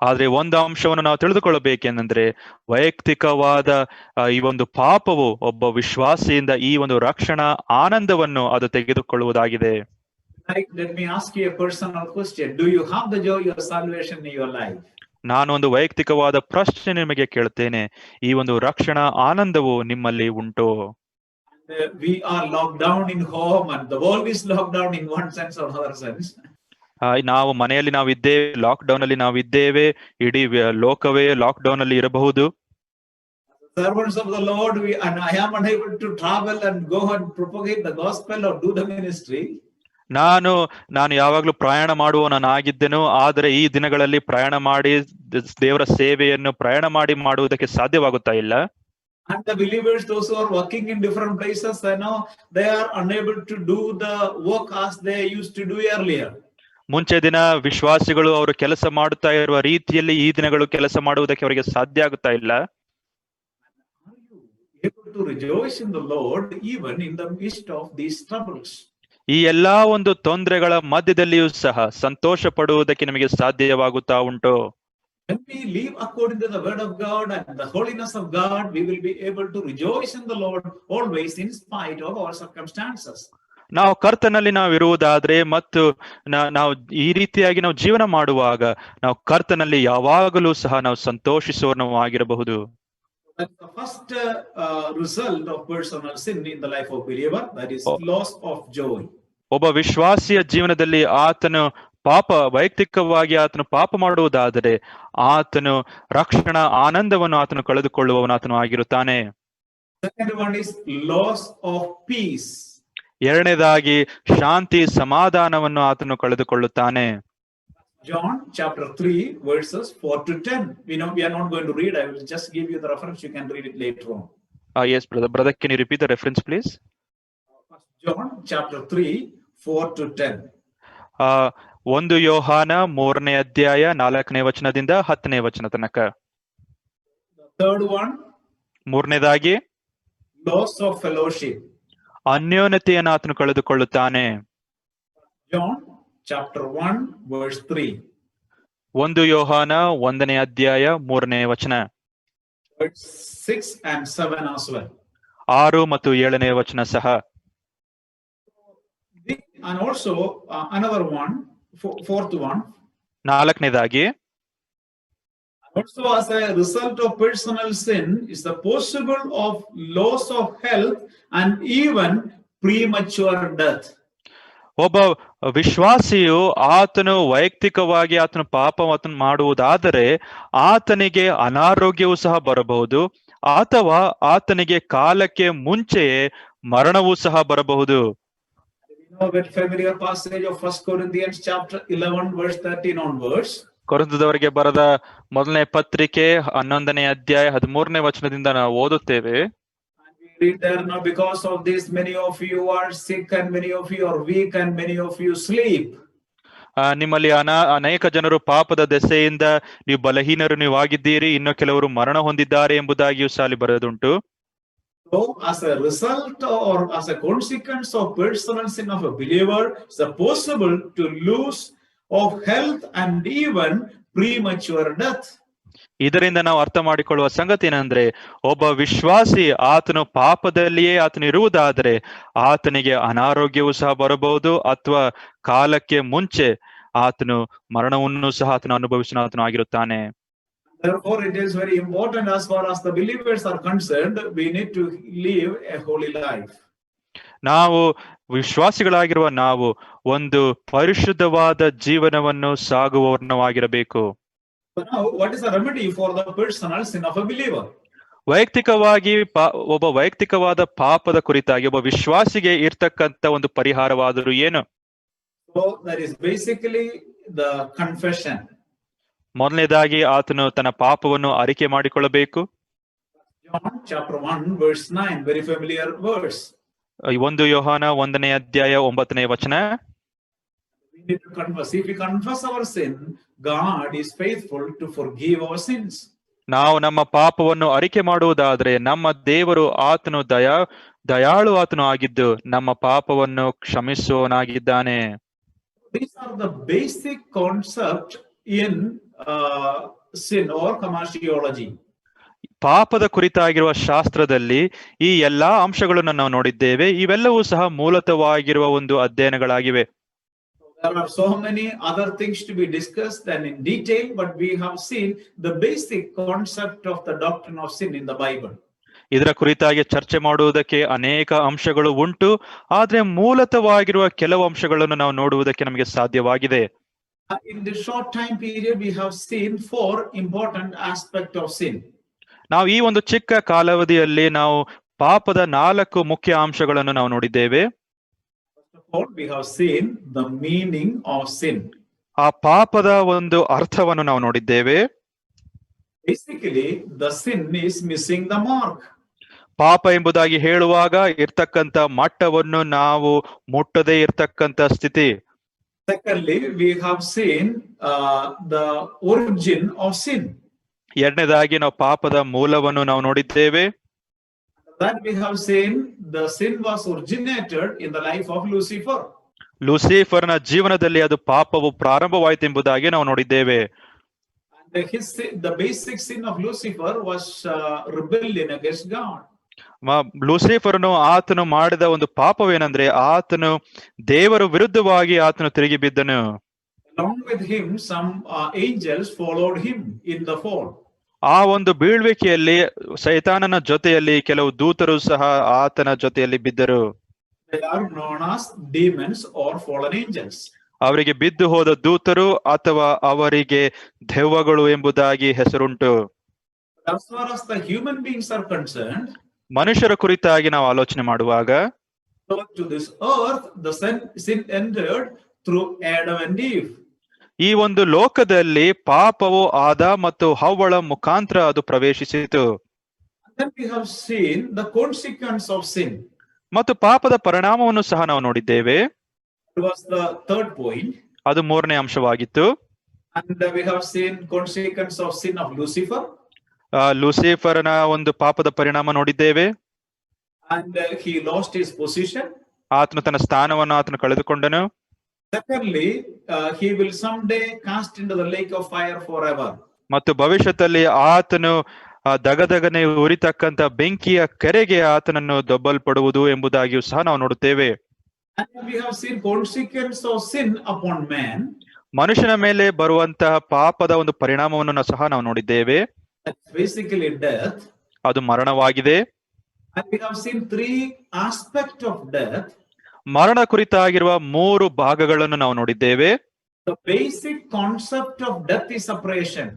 ಆದ್ರೆ ಒಂದು ಅಂಶವನ್ನು ನಾವು ತಿಳಿದುಕೊಳ್ಳಬೇಕೆಂದ್ರೆ, ವೈಯಕ್ತಿಕವಾದ ಈ ಒಂದು ಪಾಪವು ಒಬ್ಬ ವಿಶ್ವಾಸಿಯಿಂದ ಈ ಒಂದು ರಕ್ಷಣಾ ಆನಂದವನ್ನು ಅದು ತೆಗೆದುಕೊಳ್ಳುವುದಾಗಿದೆ. Let me ask you a personal question. Do you have the joy of salvation in your life? ನಾನು ಒಂದು ವೈಯಕ್ತಿಕವಾದ ಪ್ರಶ್ನೆ ನಿಮಗೆ ಕೇಳ್ತೇನೆ, ಈ ಒಂದು ರಕ್ಷಣಾ ಆನಂದವು ನಿಮ್ಮಲ್ಲಿ ಉಂಟು? We are locked down in home and the world is locked down in one sense or other sense. ನಾವು ಮನೆಯಲ್ಲಿ ನಾವಿದ್ದೇವೆ, ಲಾಕ್ ಡೌನ್ ಅಲ್ಲಿ ನಾವಿದ್ದೇವೆ, ಇಡೀ ಲೋಕವೇ ಲಾಕ್ ಡೌನ್ ಅಲ್ಲಿ ಇರಬಹುದು. servants of the Lord, and I am unable to travel and go and propagate the gospel or do the ministry. ನಾನು ಯಾವಾಗ್ಲೂ ಪ್ರಯಾಣ ಮಾಡುವವನಾಗಿದ್ದೆನು, ಆದರೆ ಈ ದಿನಗಳಲ್ಲಿ ಪ್ರಯಾಣ ಮಾಡಿ ದೇವರ ಸೇವೆಯನ್ನು ಪ್ರಯಾಣ ಮಾಡುವುದಕ್ಕೆ ಸಾಧ್ಯವಾಗುತ್ತಾ ಇಲ್ಲ. And the believers, those who are working in different places, they are unable to do the work as they used to do earlier. ಮುಂಚೆ ದಿನ ವಿಶ್ವಾಸಿಗಳು ಅವರು ಕೆಲಸ ಮಾಡುತ್ತಾ ಇರುವ ರೀತಿಯಲ್ಲಿ ಈ ದಿನಗಳು ಕೆಲಸ ಮಾಡುವುದಕ್ಕೆ ಅವರಿಗೆ ಸಾಧ್ಯ ಆಗುತ್ತಾ ಇಲ್ಲ. Able to rejoice in the Lord even in the midst of these troubles. ಈ ಎಲ್ಲಾ ಒಂದು ತೊಂದರೆಗಳ ಮಧ್ಯದಲ್ಲಿಯೂ ಸಹ ಸಂತೋಷ ಪಡುವುದಕ್ಕೆ ನಿಮಗೆ ಸಾಧ್ಯವಾಗುತ್ತಾ ಉಂಟು. When we live according to the word of God and the holiness of God, we will be able to rejoice in the Lord always in spite of our circumstances. ನಾವು ಕರ್ತನಲ್ಲಿ ನಾವು ಇರುವುದಾದ್ರೆ ಮತ್ತು ನಾವು ಈ ರೀತಿಯಾಗಿ ನಾವು ಜೀವನ ಮಾಡುವಾಗ ನಾವು ಕರ್ತನಲ್ಲಿ ಯಾವಾಗಲೂ ಸಹ ನಾವು ಸಂತೋಷಿಸುವವನಾಗಿರಬಹುದು. That's the first result of personal sin in the life of believer, that is loss of joy. ಒಬ್ಬ ವಿಶ್ವಾಸಿಯ ಜೀವನದಲ್ಲಿ ಆತನು ವೈಯಕ್ತಿಕವಾಗಿ ಆತನು ಪಾಪ ಮಾಡುವುದಾದರೆ ಆತನು ರಕ್ಷಣಾ ಆನಂದವನ್ನು ಆತನು ಕಳೆದುಕೊಳ್ಳುವವನಾತನು ಆಗಿರುತ್ತಾನೆ. Second one is loss of peace. ಎರಡನೇದಾಗಿ ಶಾಂತಿ ಸಮಾಧಾನವನ್ನು ಆತನು ಕಳೆದುಕೊಳ್ಳುತ್ತಾನೆ. John chapter 3 verses 4 to 10. We are not going to read. I will just give you the reference. You can read it later on. Yes, brother. Can you repeat the reference, please? John chapter 3 4 to 10. 1 ಯೋಹಾನ 3ನೇ ಅಧ್ಯಾಯ 4ನೇ ವಚನದಿಂದ 10ನೇ ವಚನ ತನಕ. Third one, ಮೂರನೇದಾಗಿ loss of fellowship. ಅನ್ಯೋನ್ಯತೆಯನ್ನು ಆತನು ಕಳೆದುಕೊಳ್ಳುತ್ತಾನೆ. John chapter 1 verse 3. 1 ಯೋಹಾನ 1ನೇ ಅಧ್ಯಾಯ 3ನೇ ವಚನ. Verse 6 and 7 as well. 6 ಮತ್ತು 7ನೇ ವಚನ ಸಹ. And also another one, fourth one. ನಾಲ್ಕನೇದಾಗಿ Also as a result of personal sin is the possible of loss of health and even premature death. ಒಬ್ಬ ವಿಶ್ವಾಸಿಯು ಆತನು ವೈಯಕ್ತಿಕವಾಗಿ ಆತನು ಪಾಪವನ್ನು ಮಾಡುವುದಾದರೆ ಆತನಿಗೆ ಅನಾರೋಗ್ಯವೂ ಸಹ ಬರಬಹುದು, ಅಥವಾ ಆತನಿಗೆ ಕಾಲಕ್ಕೆ ಮುಂಚೆಯೇ ಮರಣವೂ ಸಹ ಬರಬಹುದು. That familiar passage of 1 Corinthians chapter 11 verse 13 onwards. ಕೊರಿಂಥದವರಿಗೆ ಬರೆದ ಮೊದಲನೇ ಪತ್ರಿಕೆ 11ನೇ ಅಧ್ಯಾಯ 13ನೇ ವಚನದಿಂದ ನಾವು ಓದುತ್ತೇವೆ. Read there now, because of this many of you are sick and many of you are weak and many of you sleep. ನಿಮ್ಮಲ್ಲಿ ಅನೇಕ ಜನರು ಪಾಪದ ದೆಸೆಯಿಂದ ನೀವು ಬಲಹೀನರು ನೀವು ಆಗಿದ್ದೀರಿ, ಇನ್ನು ಕೆಲವರು ಮರಣ ಹೊಂದಿದ್ದಾರೆ ಎಂಬುದಾಗಿಯೂ ಸಾಲಿ ಬರೆದುಂಟು. So as a result or as a consequence of personal sin of a believer, it's possible to lose of health and even premature death. ಇದರಿಂದ ನಾವು ಅರ್ಥ ಮಾಡಿಕೊಳ್ಳುವ ಸಂಗತಿ ಏನಂದ್ರೆ, ಒಬ್ಬ ವಿಶ್ವಾಸಿ ಆತನು ಪಾಪದಲ್ಲಿಯೇ ಆತನು ಇರುವುದಾದರೆ ಆತನಿಗೆ ಅನಾರೋಗ್ಯವೂ ಸಹ ಬರಬಹುದು, ಅಥವಾ ಕಾಲಕ್ಕೆ ಮುಂಚೆ ಆತನು ಮರಣವನ್ನು ಸಹ ಆತನು ಅನುಭವಿಸುವ ಆತನು ಆಗಿರುತ್ತಾನೆ. Therefore, it is very important as far as the believers are concerned, we need to live a holy life. ನಾವು ವಿಶ್ವಾಸಿಗಳಾಗಿರುವ ನಾವು ಒಂದು ಪರಿಶುದ್ಧವಾದ ಜೀವನವನ್ನು ಸಾಗುವವನಾಗಿರಬೇಕು. So now, what is the remedy for the personal sin of a believer? ವೈಯಕ್ತಿಕವಾಗಿ ಒಬ್ಬ ವೈಯಕ್ತಿಕವಾದ ಪಾಪದ ಕುರಿತಾಗಿ ಒಬ್ಬ ವಿಶ್ವಾಸಿಗೆ ಇರ್ತಕ್ಕಂಥ ಒಂದು ಪರಿಹಾರವಾದರೂ ಏನು? So that is basically the confession. ಮೊದಲನೇದಾಗಿ ಆತನು ತನ್ನ ಪಾಪವನ್ನು ಅರಿಕೆ ಮಾಡಿಕೊಳ್ಳಬೇಕು. John chapter 1 verse 9, very familiar verse. 1 ಯೋಹಾನ 1ನೇ ಅಧ್ಯಾಯ 9ನೇ ವಚನ. We need to confess. If we confess our sin, God is faithful to forgive our sins. ನಾವು ನಮ್ಮ ಪಾಪವನ್ನು ಅರಿಕೆ ಮಾಡುವುದಾದ್ರೆ ನಮ್ಮ ದೇವರು ಆತನು ದಯಾಳು ಆತನು ಆಗಿದ್ದು ನಮ್ಮ ಪಾಪವನ್ನು ಕ್ಷಮಿಸುವವನಾಗಿದ್ದಾನೆ. These are the basic concept in sin or commerciology. ಪಾಪದ ಕುರಿತಾಗಿರುವ ಶಾಸ್ತ್ರದಲ್ಲಿ ಈ ಎಲ್ಲಾ ಅಂಶಗಳನ್ನು ನಾವು ನೋಡಿದ್ದೇವೆ. ಇವೆಲ್ಲವೂ ಸಹ ಮೂಲತವಾಗಿರುವ ಒಂದು ಅಧ್ಯಯನಗಳಾಗಿವೆ. There are so many other things to be discussed and in detail, but we have seen the basic concept of the doctrine of sin in the Bible. ಇದರ ಕುರಿತಾಗಿ ಚರ್ಚೆ ಮಾಡುವುದಕ್ಕೆ ಅನೇಕ ಅಂಶಗಳು ಉಂಟು, ಆದ್ರೆ ಮೂಲತವಾಗಿರುವ ಕೆಲವು ಅಂಶಗಳನ್ನು ನಾವು ನೋಡುವುದಕ್ಕೆ ನಮಗೆ ಸಾಧ್ಯವಾಗಿದೆ. In this short time period, we have seen 4 important aspects of sin. ನಾವು ಈ ಒಂದು ಚಿಕ್ಕ ಕಾಲಾವಧಿಯಲ್ಲಿ ನಾವು ಪಾಪದ 4 ಮುಖ್ಯ ಅಂಶಗಳನ್ನು ನಾವು ನೋಡಿದ್ದೇವೆ. First of all, we have seen the meaning of sin. ಆ ಪಾಪದ ಒಂದು ಅರ್ಥವನ್ನು ನಾವು ನೋಡಿದ್ದೇವೆ. Basically, the sin is missing the mark. ಪಾಪ ಎಂಬುದಾಗಿ ಹೇಳುವಾಗ ಇರ್ತಕ್ಕಂಥ ಮಟ್ಟವನ್ನು ನಾವು ಮುಟ್ಟದೇ ಇರ್ತಕ್ಕಂಥ ಸ್ಥಿತಿ. Secondly, we have seen the origin of sin. ಎರಡನೇದಾಗಿ ನಾವು ಪಾಪದ ಮೂಲವನ್ನು ನಾವು ನೋಡಿದ್ದೇವೆ. That we have seen the sin was originated in the life of Lucifer. ಲೂಸಿಫರ್ನ ಜೀವನದಲ್ಲಿ ಅದು ಪಾಪವು ಪ್ರಾರಂಭವಾಯಿತು ಎಂಬುದಾಗಿ ನಾವು ನೋಡಿದ್ದೇವೆ. And the basic sin of Lucifer was rebellion against God. ಲೂಸಿಫರ್ನು ಆತನು ಮಾಡಿದ ಒಂದು ಪಾಪವೇನೆಂದ್ರೆ ಆತನು ದೇವರ ವಿರುದ್ಧವಾಗಿ ಆತನು ತಿರುಗಿ ಬಿದ್ದನು. Along with him, some angels followed him in the fall. ಆ ಒಂದು ಬೀಳ್ವಿಕೆಯಲ್ಲಿ ಸೈತಾನನ ಜೊತೆಯಲ್ಲಿ ಕೆಲವು ದೂತರು ಸಹ ಆತನ ಜೊತೆಯಲ್ಲಿ ಬಿದ್ದರು. They are known as demons or fallen angels. ಅವರಿಗೆ ಬಿದ್ದು ಹೋದ ದೂತರು ಅಥವಾ ಅವರಿಗೆ ದೆವ್ವಗಳು ಎಂಬುದಾಗಿ ಹೆಸರುಂಟು. As far as the human beings are concerned, ಮನುಷ್ಯರ ಕುರಿತಾಗಿ ನಾವು ಆಲೋಚನೆ ಮಾಡುವಾಗ to this earth, the sin entered through Adam and Eve. ಈ ಒಂದು ಲೋಕದಲ್ಲಿ ಪಾಪವು ಆದ ಮತ್ತು ಹವ್ವಳ ಮುಖಾಂತರ ಅದು ಪ್ರವೇಶಿಸಿತು. Then we have seen the consequence of sin. ಮತ್ತು ಪಾಪದ ಪರಿಣಾಮವನ್ನು ಸಹ ನಾವು ನೋಡಿದ್ದೇವೆ. It was the third point. ಅದು 3ನೇ ಅಂಶವಾಗಿತ್ತು. And we have seen consequence of sin of Lucifer. ಲೂಸಿಫರ್ನ ಒಂದು ಪಾಪದ ಪರಿಣಾಮ ನೋಡಿದ್ದೇವೆ. And he lost his position. ಆತನು ತನ್ನ ಸ್ಥಾನವನ್ನು ಆತನು ಕಳೆದುಕೊಂಡನು. Secondly, he will someday cast into the lake of fire forever. ಮತ್ತು ಭವಿಷ್ಯದಲ್ಲಿ ಆತನು ದಗದಗನೆ ಉರಿತಕ್ಕಂತ ಬೆಂಕಿಯ ಕೆರೆಗೆ ಆತನನ್ನು ದೊಬ್ಬಲ್ಪಡುವುದು ಎಂಬುದಾಗಿಯೂ ಸಹ ನಾವು ನೋಡುತ್ತೇವೆ. And we have seen consequence of sin upon man. ಮನುಷ್ಯನ ಮೇಲೆ ಬರುವಂತಹ ಪಾಪದ ಒಂದು ಪರಿಣಾಮವನ್ನು ಸಹ ನಾವು ನೋಡಿದ್ದೇವೆ. That's basically death. ಅದು ಮರಣವಾಗಿದೆ. And we have seen 3 aspects of death. ಮರಣ ಕುರಿತಾಗಿರುವ 3 ಭಾಗಗಳನ್ನು ನಾವು ನೋಡಿದ್ದೇವೆ. The basic concept of death is separation.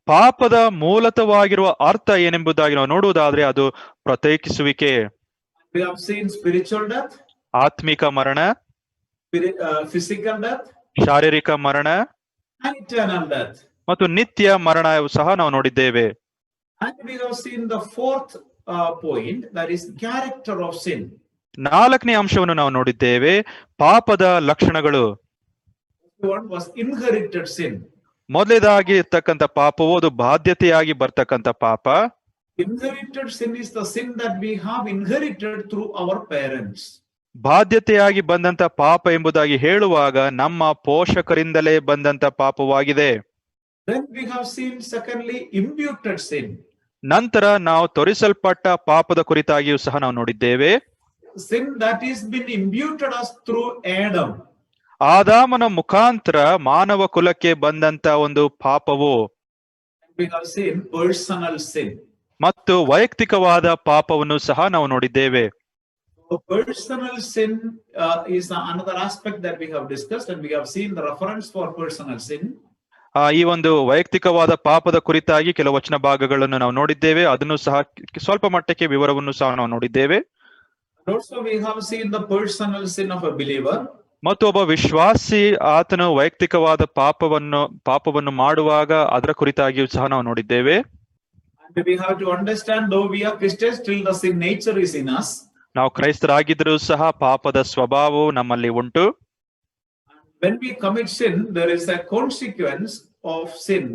ಪಾಪದ ಮೂಲತವಾಗಿರುವ ಅರ್ಥ ಏನೆಂಬುದಾಗಿ ನಾವು ನೋಡುವುದಾದ್ರೆ ಅದು ಪ್ರತ್ಯೇಕಿಸುವಿಕೆ. We have seen spiritual death, ಆತ್ಮಿಕ ಮರಣ, physical death, ಶಾರೀರಿಕ ಮರಣ and eternal death. ಮತ್ತು ನಿತ್ಯ ಮರಣ ಸಹ ನಾವು ನೋಡಿದ್ದೇವೆ. And we have seen the 4th point, that is character of sin. 4ನೇ ಅಂಶವನ್ನು ನಾವು ನೋಡಿದ್ದೇವೆ, ಪಾಪದ ಲಕ್ಷಣಗಳು. One was inherited sin. ಮೊದಲೇದಾಗಿ ಇರ್ತಕ್ಕಂಥ ಪಾಪವು ಅದು ಬಾಧ್ಯತೆಯಾಗಿ ಬರ್ತಕ್ಕಂಥ ಪಾಪ. Inherited sin is the sin that we have inherited through our parents. ಬಾಧ್ಯತೆಯಾಗಿ ಬಂದಂತ ಪಾಪ ಎಂಬುದಾಗಿ ಹೇಳುವಾಗ ನಮ್ಮ ಪೋಷಕರಿಂದಲೇ ಬಂದಂತ ಪಾಪವಾಗಿದೆ. Then we have seen secondly imputed sin. ನಂತರ ನಾವು ತೋರಿಸಲ್ಪಟ್ಟ ಪಾಪದ ಕುರಿತಾಗಿಯೂ ಸಹ ನಾವು ನೋಡಿದ್ದೇವೆ. Sin that is been imputed us through Adam. ಆದಾಮನ ಮುಖಾಂತರ ಮಾನವ ಕುಲಕ್ಕೆ ಬಂದಂತ ಒಂದು ಪಾಪವು. We have seen personal sin. ಮತ್ತು ವೈಯಕ್ತಿಕವಾದ ಪಾಪವನ್ನು ಸಹ ನಾವು ನೋಡಿದ್ದೇವೆ. Personal sin is another aspect that we have discussed, and we have seen the reference for personal sin. ಈ ಒಂದು ವೈಯಕ್ತಿಕವಾದ ಪಾಪದ ಕುರಿತಾಗಿ ಕೆಲವು ವಚನ ಭಾಗಗಳನ್ನು ನಾವು ನೋಡಿದ್ದೇವೆ. ಅದನ್ನು ಸಹ ಸ್ವಲ್ಪ ಮಟ್ಟಕ್ಕೆ ವಿವರವನ್ನು ಸಹ ನಾವು ನೋಡಿದ್ದೇವೆ. Also we have seen the personal sin of a believer. ಮತ್ತು ಒಬ್ಬ ವಿಶ್ವಾಸಿ ಆತನು ವೈಯಕ್ತಿಕವಾದ ಪಾಪವನ್ನು ಮಾಡುವಾಗ ಅದರ ಕುರಿತಾಗಿಯೂ ಸಹ ನಾವು ನೋಡಿದ್ದೇವೆ. And we have to understand, though we are Christians, still the sin nature is in us. ನಾವು ಕ್ರೈಸ್ತರಾಗಿದ್ದರೂ ಸಹ ಪಾಪದ ಸ್ವಭಾವವು ನಮ್ಮಲ್ಲಿ ಉಂಟು. When we commit sin, there is a consequence of sin.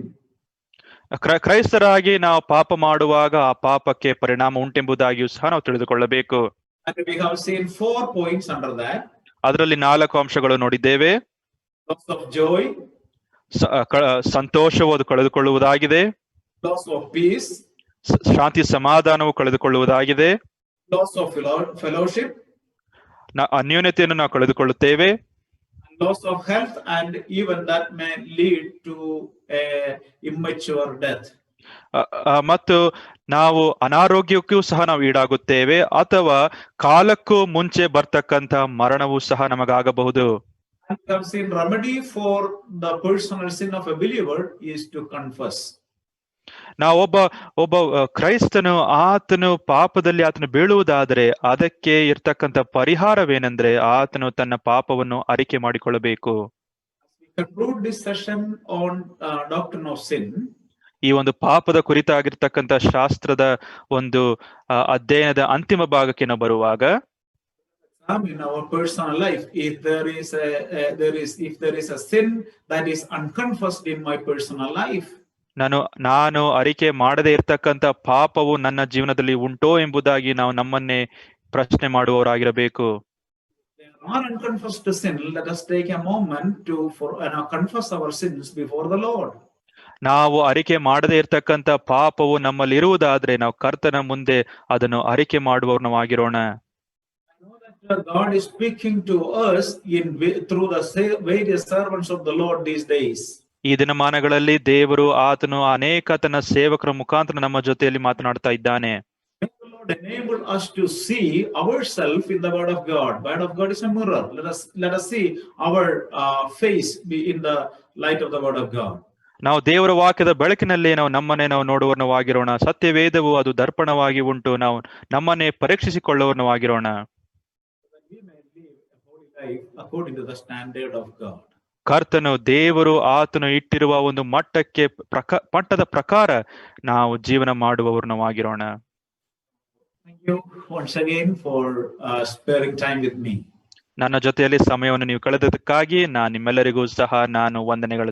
ಕ್ರೈಸ್ತರಾಗಿ ನಾವು ಪಾಪ ಮಾಡುವಾಗ ಆ ಪಾಪಕ್ಕೆ ಪರಿಣಾಮ ಉಂಟೆಂಬುದಾಗಿಯೂ ಸಹ ನಾವು ತಿಳಿದುಕೊಳ್ಳಬೇಕು. And we have seen 4 points under that. ಅದರಲ್ಲಿ 4 ಅಂಶಗಳು ನೋಡಿದ್ದೇವೆ. Loss of joy, ಸಂತೋಷವು ಅದು ಕಳೆದುಕೊಳ್ಳುವುದಾಗಿದೆ. loss of peace, Shanti ಸಮಾಧಾನವು ಕಳೆದುಕೊಳ್ಳುವುದಾಗಿದೆ. loss of fellowship, ಅನ್ಯೋನ್ಯತೆಯನ್ನು ನಾವು ಕಳೆದುಕೊಳ್ಳುತ್ತೇವೆ. loss of health, and even that may lead to a immature death. ಮತ್ತು ನಾವು ಅನಾರೋಗ್ಯಕ್ಕೂ ಸಹ ನಾವು ಈಡಾಗುತ್ತೇವೆ, ಅಥವಾ ಕಾಲಕ್ಕೂ ಮುಂಚೆ ಬರ್ತಕ್ಕಂಥ ಮರಣವೂ ಸಹ ನಮಗಾಗಬಹುದು. We have seen remedy for the personal sin of a believer is to confess. ಒಬ್ಬ ಕ್ರೈಸ್ತನು ಆತನು ಪಾಪದಲ್ಲಿ ಆತನು ಬೀಳುವುದಾದರೆ ಅದಕ್ಕೆ ಇರ್ತಕ್ಕಂಥ ಪರಿಹಾರವೇನೆಂದ್ರೆ ಆತನು ತನ್ನ ಪಾಪವನ್ನು ಅರಿಕೆ ಮಾಡಿಕೊಳ್ಳಬೇಕು. Conclude this session on doctrine of sin. ಈ ಒಂದು ಪಾಪದ ಕುರಿತಾಗಿರ್ತಕ್ಕಂಥ ಶಾಸ್ತ್ರದ ಒಂದು ಅಧ್ಯಯನದ ಅಂತಿಮ ಭಾಗಕ್ಕೆ ನಾವು ಬರುವಾಗ In our personal life, if there is a sin that is unconfessed in my personal life, ನಾನು ಅರಿಕೆ ಮಾಡದೇ ಇರ್ತಕ್ಕಂಥ ಪಾಪವು ನನ್ನ ಜೀವನದಲ್ಲಿ ಉಂಟೋ ಎಂಬುದಾಗಿ ನಾವು ನಮ್ಮನ್ನೇ ಪ್ರಶ್ನೆ ಮಾಡುವವರಾಗಿರಬೇಕು. unconfessed sin, let us take a moment to confess our sins before the Lord. ನಾವು ಅರಿಕೆ ಮಾಡದೇ ಇರ್ತಕ್ಕಂಥ ಪಾಪವು ನಮ್ಮಲ್ಲಿ ಇರುವುದಾದ್ರೆ ನಾವು ಕರ್ತನ ಮುಂದೆ ಅದನ್ನು ಅರಿಕೆ ಮಾಡುವವನಾಗಿರೋಣ. God is speaking to us through the various servants of the Lord these days. ಈ ದಿನಮಾನಗಳಲ್ಲಿ ದೇವರು ಆತನು ಅನೇಕ ತನ್ನ ಸೇವಕರ ಮುಖಾಂತರ ನಮ್ಮ ಜೊತೆಯಲ್ಲಿ ಮಾತನಾಡ್ತಾ ಇದ್ದಾನೆ. The Lord enable us to see ourselves in the Word of God. Word of God is a mirror. Let us see our face be in the light of the Word of God. ನಾವು ದೇವರ ವಾಕ್ಯದ ಬೆಳಕಿನಲ್ಲಿ ನಾವು ನಮ್ಮನ್ನೇ ನಾವು ನೋಡುವವನಾಗಿರೋಣ. ಸತ್ಯವೇದವು ಅದು ದರ್ಪಣವಾಗಿ ಉಂಟು, ನಾವು ನಮ್ಮನ್ನೇ ಪರೀಕ್ಷಿಸಿಕೊಳ್ಳುವವನಾಗಿರೋಣ. According to the standard of God. ಕರ್ತನು ದೇವರು ಆತನು ಇಟ್ಟಿರುವ ಒಂದು ಮಟ್ಟದ ಪ್ರಕಾರ ನಾವು ಜೀವನ ಮಾಡುವವರನಾಗಿರೋಣ. Thank you once again for sparing time with me. ನನ್ನ ಜೊತೆಯಲ್ಲಿ ಸಮಯವನ್ನು ನೀವು ಕಳೆದದಕ್ಕಾಗಿ ನಿಮ್ಮೆಲ್ಲರಿಗೂ ಸಹ ನಾನು ವಂದನೆಗಳು